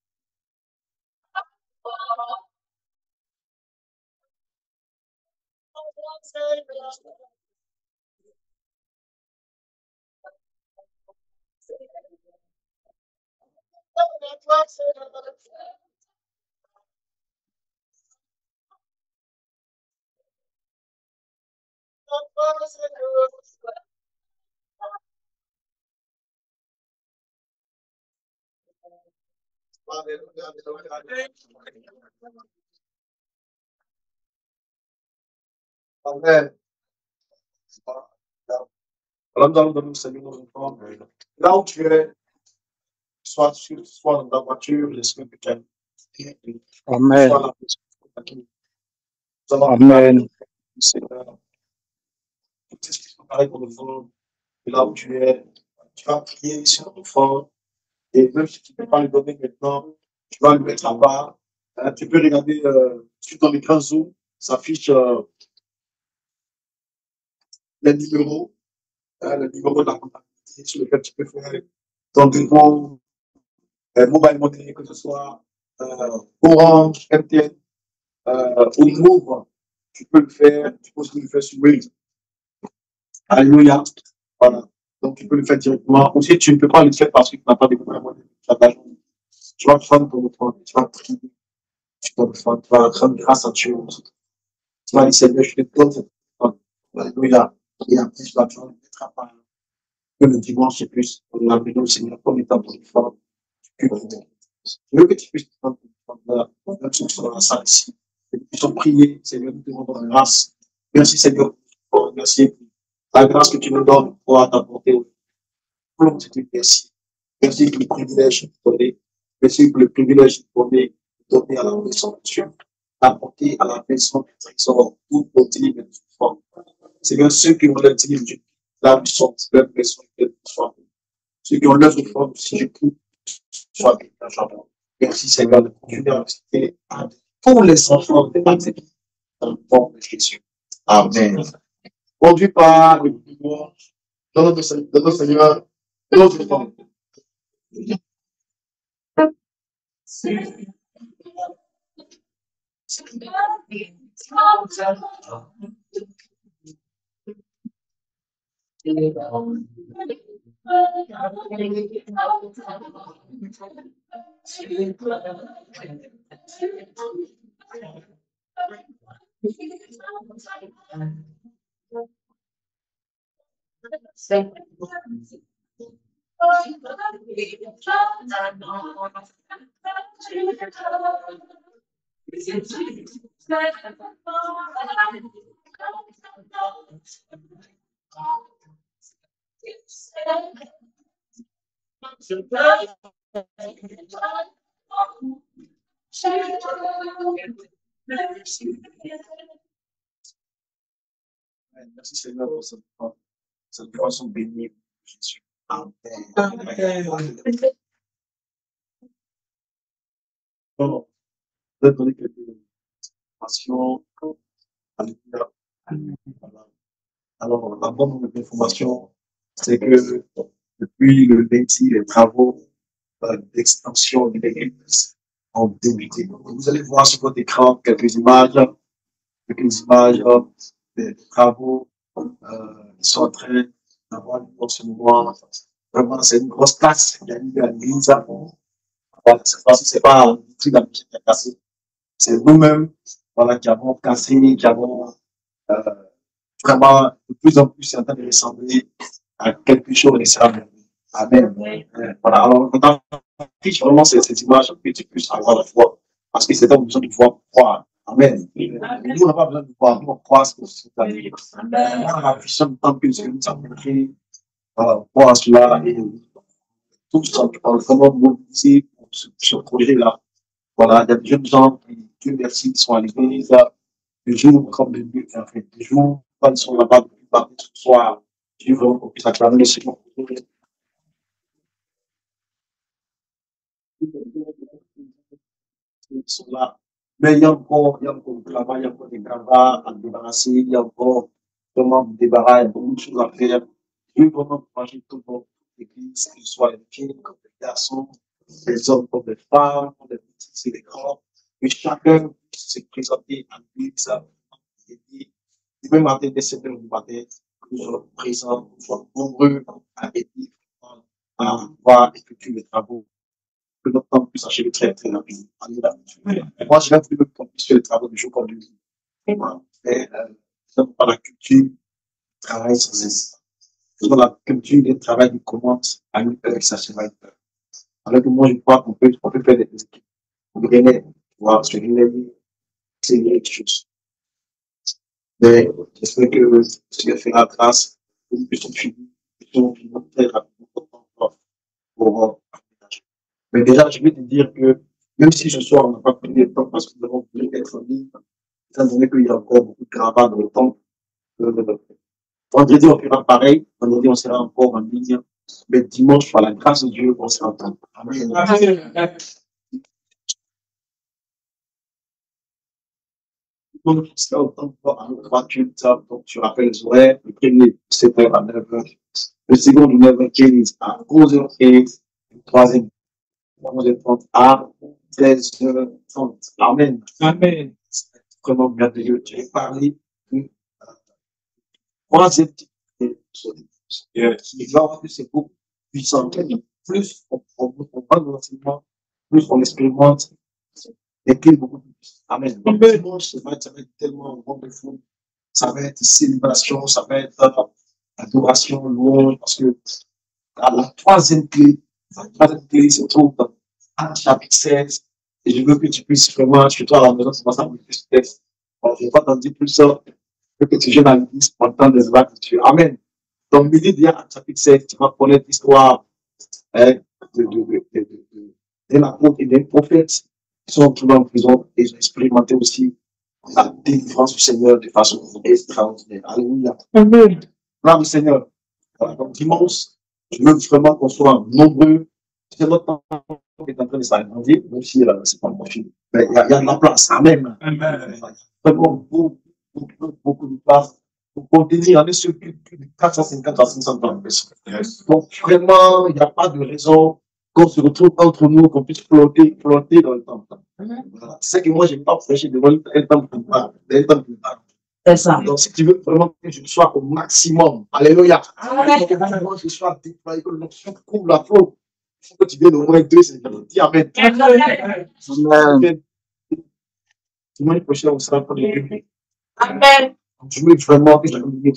m'attends à toi, Seigneur. Amen. Alors, nous allons donner au Seigneur nos enfants. Là où tu es, soit dans ta voiture, l'esprit de quelqu'un. Amen. Soit la personne. Nous allons Amen. Seigneur. Pareil pour le fond. Là où tu vas prier sur le fond. Et même si tu ne peux pas le donner maintenant, tu vas le mettre là-bas. Tu peux regarder sur ton écran Zoom, s'affiche les numéros, le numéro de la comptabilité sur lequel tu peux faire ton dépôt, mobile money, que ce soit Orange, MTN ou Move. Tu peux le faire, tu peux aussi le faire sur Wave. Alléluia. Voilà. Donc tu peux le faire directement. Ou si tu ne peux pas le faire parce que tu n'as pas de mobile money, tu vas prendre ton téléphone, tu vas prier, tu vas rendre grâce à Dieu. Tu vas dire, Seigneur, je te donne cette téléphone. Alléluia. Et après, tu vas te mettre à part. Que le dimanche, c'est plus, on a besoin, Seigneur, comme étant ton téléphone. Je veux que tu puisses prendre ton téléphone là, même si tu es dans la salle ici. Que nous puissions prier, Seigneur, nous te rendons grâce. Merci, Seigneur, pour merci la grâce que tu nous donnes pour t'apporter au plomb, c'est une merci. Merci pour le privilège de donner. Merci pour le privilège de donner à la maison de Dieu, d'apporter à la maison du trésor toute nos dîmes et toute forme. Seigneur, ceux qui ont leur dîme du la maison, leur maison, soit. Ceux qui ont l'œuvre forme, si je prie, soit béni dans jardin. Merci, Seigneur, de continuer à visiter tous les enfants de la vie dans le nom de Jésus. Amen. Conduit par le pouvoir de notre Seigneur, notre temps. Merci Seigneur pour cette façon bénie. Jésus. Amen. Bon, je vais donner quelques informations. Alléluia. Voilà. Alors, la bonne information, c'est que depuis le lundi, les travaux d'extension de l'église ont débuté. Vous allez voir sur votre écran quelques images des travaux qui sont en train d'avoir lieu en ce moment. Vraiment, c'est une grosse place. Il y a eu à l'église. Voilà, c'est pas un truc de la musique qui a cassé. C'est nous-mêmes, voilà, qui avons cassé, qui avons euh, vraiment de plus en plus en train de ressembler à quelque chose de ça. Amen. Voilà. Alors, on affiche vraiment ces images pour que tu puisses avoir la foi. Parce que c'est un besoin de foi pour croire. Amen. Nous, on n'a pas besoin de croire. Nous, on croit ce que c'est à dire. On a affiché en tant que Dieu nous a montré, voilà, croire à cela et tout ça, on va vraiment mobiliser pour ce projet-là. Voilà, il y a des jeunes gens qui, Dieu merci, qui sont à l'église, des jours comme des jours, quand ils sont là-bas depuis partir ce soir, Dieu veut qu'on puisse acclamer le Seigneur. Ils sont là. Mais il y a encore du travail, il y a encore des gravats à débarrasser, il y a encore vraiment du débarras, il y a beaucoup de choses à faire. Dieu veut vraiment encourager tout le monde, l'église, que ce soit les filles comme les garçons, les hommes comme les femmes, les petits et les grands, que chacun puisse se présenter à l'église. Et même matin, dès 7 heures du matin, que nous soyons présents, que nous soyons nombreux à aider, à pouvoir effectuer les travaux, que notre temps puisse achever très, très rapidement. Moi, je n'ai plus qu'on puisse faire les travaux du jour comme du jour. Voilà. Mais, nous n'avons pas la culture du travail sans cesse. Nous avons la culture du travail qui commence à une heure et ça sera une heure. Alors que moi, je crois qu'on peut faire des équipes. On peut gagner, voir se réunir, c'est quelque chose. Mais j'espère que Dieu fait la grâce pour que nous puissions finir très rapidement pour mais déjà, je vais te dire que même si ce soir, on n'a pas pris le temps parce que nous avons voulu être libres, étant donné qu'il y a encore beaucoup de gravats dans le temps, vendredi, on fera pareil. Vendredi, on sera encore en ligne. Mais dimanche, par la grâce de Dieu, on sera en temps. Amen. Donc, il sera autant à 38 heures. Donc, tu rappelles les horaires. Le premier, 7h à 9h. Le second, de 9h15 à 11h15. Le troisième, 11h30 à 13h30. Amen. Amen. C'est vraiment merveilleux. Tu as parlé de troisième type de qui va voir que c'est beaucoup puissant. Plus on va dans l'enseignement, plus on expérimente des clés beaucoup plus. Amen. Dimanche, ça va être tellement wonderful. Ça va être célébration, ça va être adoration, louange, parce que la troisième clé, se trouve dans Actes chapitre 16. Et je veux que tu puisses vraiment, chez toi à la maison, c'est pas ça, mais plus texte. Je ne vais pas t'en dire plus ça. Je veux que tu viennes à l'église pour entendre les actes de Dieu. Amen. Donc, milieu d'Actes chapitre 16, tu vas connaître l'histoire d'un apôtre et d'un prophète qui sont trouvés en prison et ils ont expérimenté aussi la délivrance du Seigneur de façon extraordinaire. Alléluia. Amen. Gloire du Seigneur. Voilà. Donc, dimanche, je veux vraiment qu'on soit nombreux. C'est notre temps qui est en train de s'agrandir, même si c'est pas mon film. Mais il y a de la place. Amen. Amen. Vraiment beaucoup de place pour contenir en ce plus de 450 à 500 personnes. Donc, vraiment, il n'y a pas de raison qu'on se retrouve entre nous, qu'on puisse flotter dans le temple. Voilà. C'est ça que moi, je n'ai pas prêché devant un temple qui parle. C'est ça. Donc, si tu veux vraiment que je sois au maximum, alléluia. Moi, je sois déployé, que l'onction couvre la flot. Il faut que tu viennes au moins 2, c'est dis Amen. Amen. Dimanche prochain, on sera pour les deux. Amen. Je veux vraiment que je me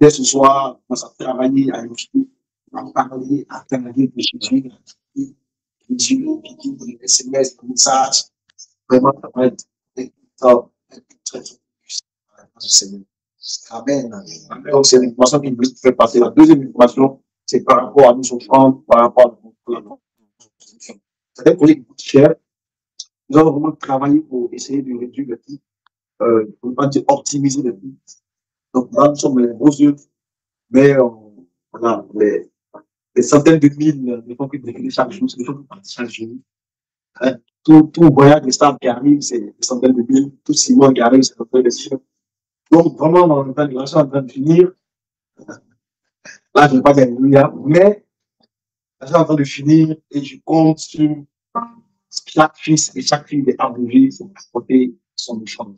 dès ce soir, on va travailler à écouter, à parler, à travailler de Jésus, Jésus, qui dit les SMS, les messages. Vraiment, ça va être très Seigneur. Amen. Donc, c'est l'information qui fait passer. La deuxième information, c'est par rapport à nos offrandes, par rapport à la construction. C'est un projet qui coûte cher. Nous avons vraiment travaillé pour essayer de réduire le prix, pour ne pas dire optimiser le prix. Donc, là, nous sommes les gros œuvres, mais on a des centaines de mille ne font que défiler chaque jour, c'est des choses qui partent chaque jour. Hein? Tout voyage de stade qui arrive, c'est des centaines de mille. Tout ciment qui arrive, c'est des centaines de mille. Donc, vraiment, on est en train de finir. Là, je ne vais pas dire alléluia, mais je suis en train de finir et je compte sur chaque fils et chaque fille d'Abrégé pour apporter son offrande.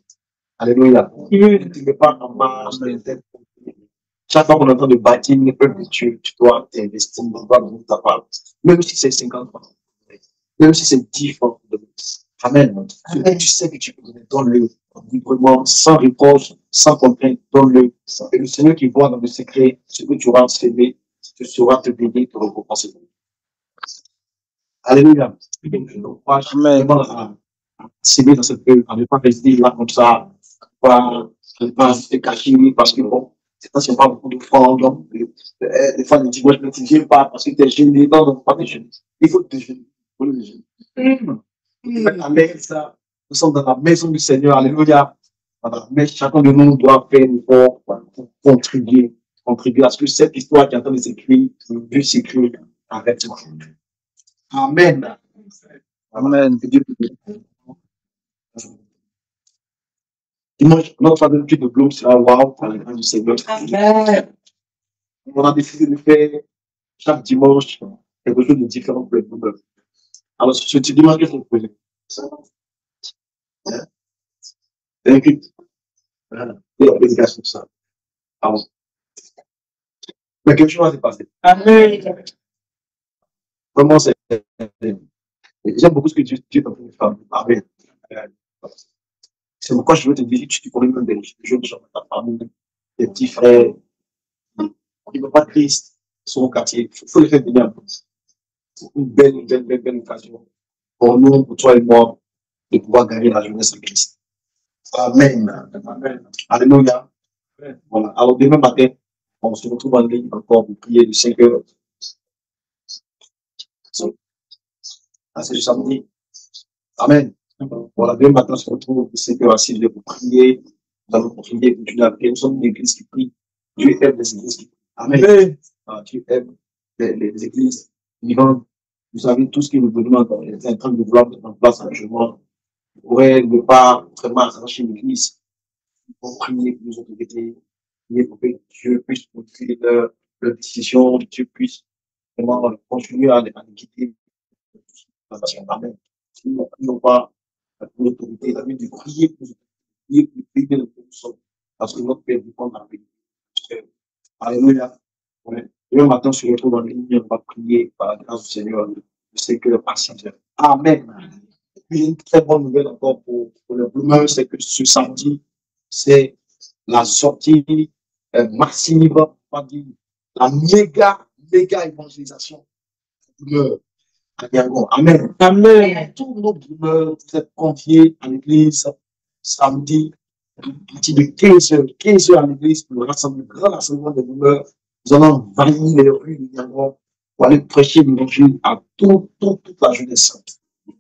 Alléluia. Ne te mets pas en marge de tête. Chaque fois qu'on est en train de bâtir le peuple de Dieu, tu dois t'investir, tu dois donner ta part. Même si c'est 50 francs, même si c'est 10 francs. Amen. Tu sais que tu peux donner, donne-le librement, sans reproche, sans contrainte, donne-le. Et le Seigneur qui voit dans le secret ce que tu auras enseigné, tu sauras te bénir, te récompenser. Alléluia. Donc, je t'encourage vraiment à s'aimer dans cette période, à ne pas rester là comme ça, à ne pas se cacher parce que bon, c'est pas, pas beaucoup de fois, donc, des fois, le dimanche, ne te viens pas parce que tu es gêné. Non, non, pas te gêner. Il faut te gêner. Il faut te gêner. Amen, ça. Nous sommes dans la maison du Seigneur. Alléluia. Mais chacun de nous doit faire un effort pour contribuer à ce que cette histoire qui est en train de s'écrire puisse s'écrire avec moi. Amen. Amen. Dimanche, notre Father de Bloom sera wow par la grâce du Seigneur. Amen. On a décidé de faire chaque dimanche quelque chose de différent pour les Bloomers. Alors, ce dimanche, qu'est-ce que vous pouvez faire? Écoute, il y a des gars sur ça. Alors, mais quelque chose va se passer. Amen. Vraiment, c'est. J'aime beaucoup ce que Dieu est en train de faire. Amen. C'est pourquoi je veux te dire, tu connais même des jeunes gens dans ta famille, des petits frères, qui ne sont pas tristes sur le quartier. Il faut les faire venir un peu. C'est une belle occasion pour nous, pour toi et moi, de pouvoir gagner la jeunesse en Christ. Amen. Amen. Alléluia. Voilà. Alors, demain matin, on se retrouve en ligne encore pour prier de 5 heures. C'est le samedi. Amen. Voilà, demain matin, on se retrouve de 5 heures à 6 heures pour prier. Nous allons continuer, continuer à prier. Nous sommes une église qui prie. Dieu aime les églises qui prient. Amen. Dieu aime les églises vivantes. Vous savez, tout ce qui nous demande, est en train de vouloir mettre en place un jugement. On pourrait ne pas vraiment arracher l'église pour prier pour nos autorités, prier pour que Dieu puisse continuer leur décision, Dieu puisse vraiment continuer à les guider. Amen. Nous n'ont pas pour l'autorité, la vie de prier pour prier pour nous sommes. Parce que notre Père dépend de la paix. Alléluia. Demain matin, on se retrouve en ligne, on va prier par la grâce du Seigneur. Je sais que le passage. Amen. Et puis, une très bonne nouvelle encore pour le Bloomer, c'est que ce samedi, c'est la sortie massive, on va dire, la méga évangélisation. Amen. Amen. Tous nos Bloomers, vous êtes conviés à l'église samedi, à partir de 15 heures à l'église, pour le grand rassemblement des Bloomers. Nous allons envahir les rues du Niagara pour aller prêcher l'évangile à toute la jeunesse.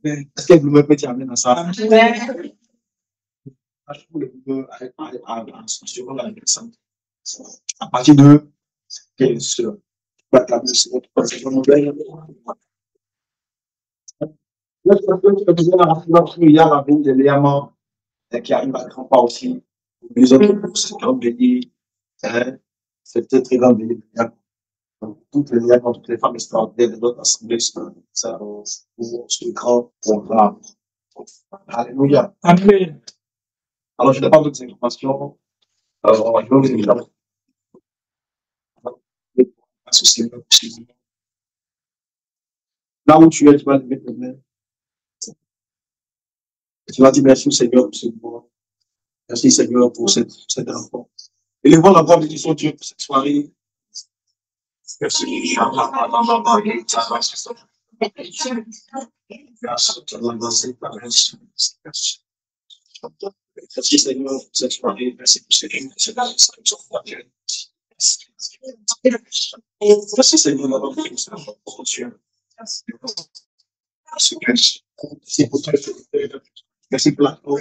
Est-ce que vous me pouvez dire amen à ça? Amen. À partir de 15 heures. Il y a la ville de Léamant qui arrive à grand pas aussi. Les autres, c'est grand béni. C'est peut-être très grand béni. Toutes les liens, toutes les femmes extraordinaires de notre assemblée, ça, pour ce grand programme. Alléluia. Amen. Alors, je n'ai pas d'autres informations. Alors, je vais vous inviter à là où tu es, tu vas lever tes mains. Tu vas dire merci Seigneur pour ce moment. Merci Seigneur pour cet enfant. Élevons la voix de son Dieu pour cette soirée. Merci. Merci Seigneur pour cette soirée. Merci pour cette merci Seigneur d'avoir fait ça pour Dieu. Merci pour toi. Merci pour la paix.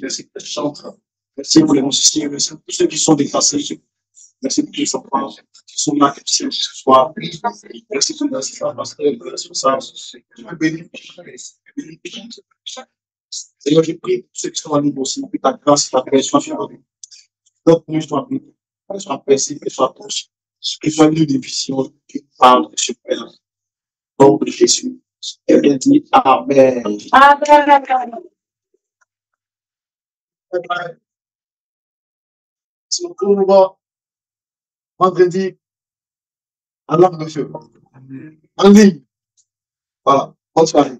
Merci pour le centre. Merci pour les musiciens. Merci pour ceux qui sont dépassés. Merci pour ceux qui sont là, ce soir. Merci pour ça. Seigneur, je prie pour ceux qui sont en ligne aussi, que ta grâce, ta paix soit sur eux. Notre nuit soit bénie, soit paisible et soit proche. que ce soit une division qui parle de ce Père. Au nom de Jésus. Quelqu'un dit Amen. Amen. C'est pour moi, vendredi, à l'âme de feu. En ligne. Voilà. Bonne soirée.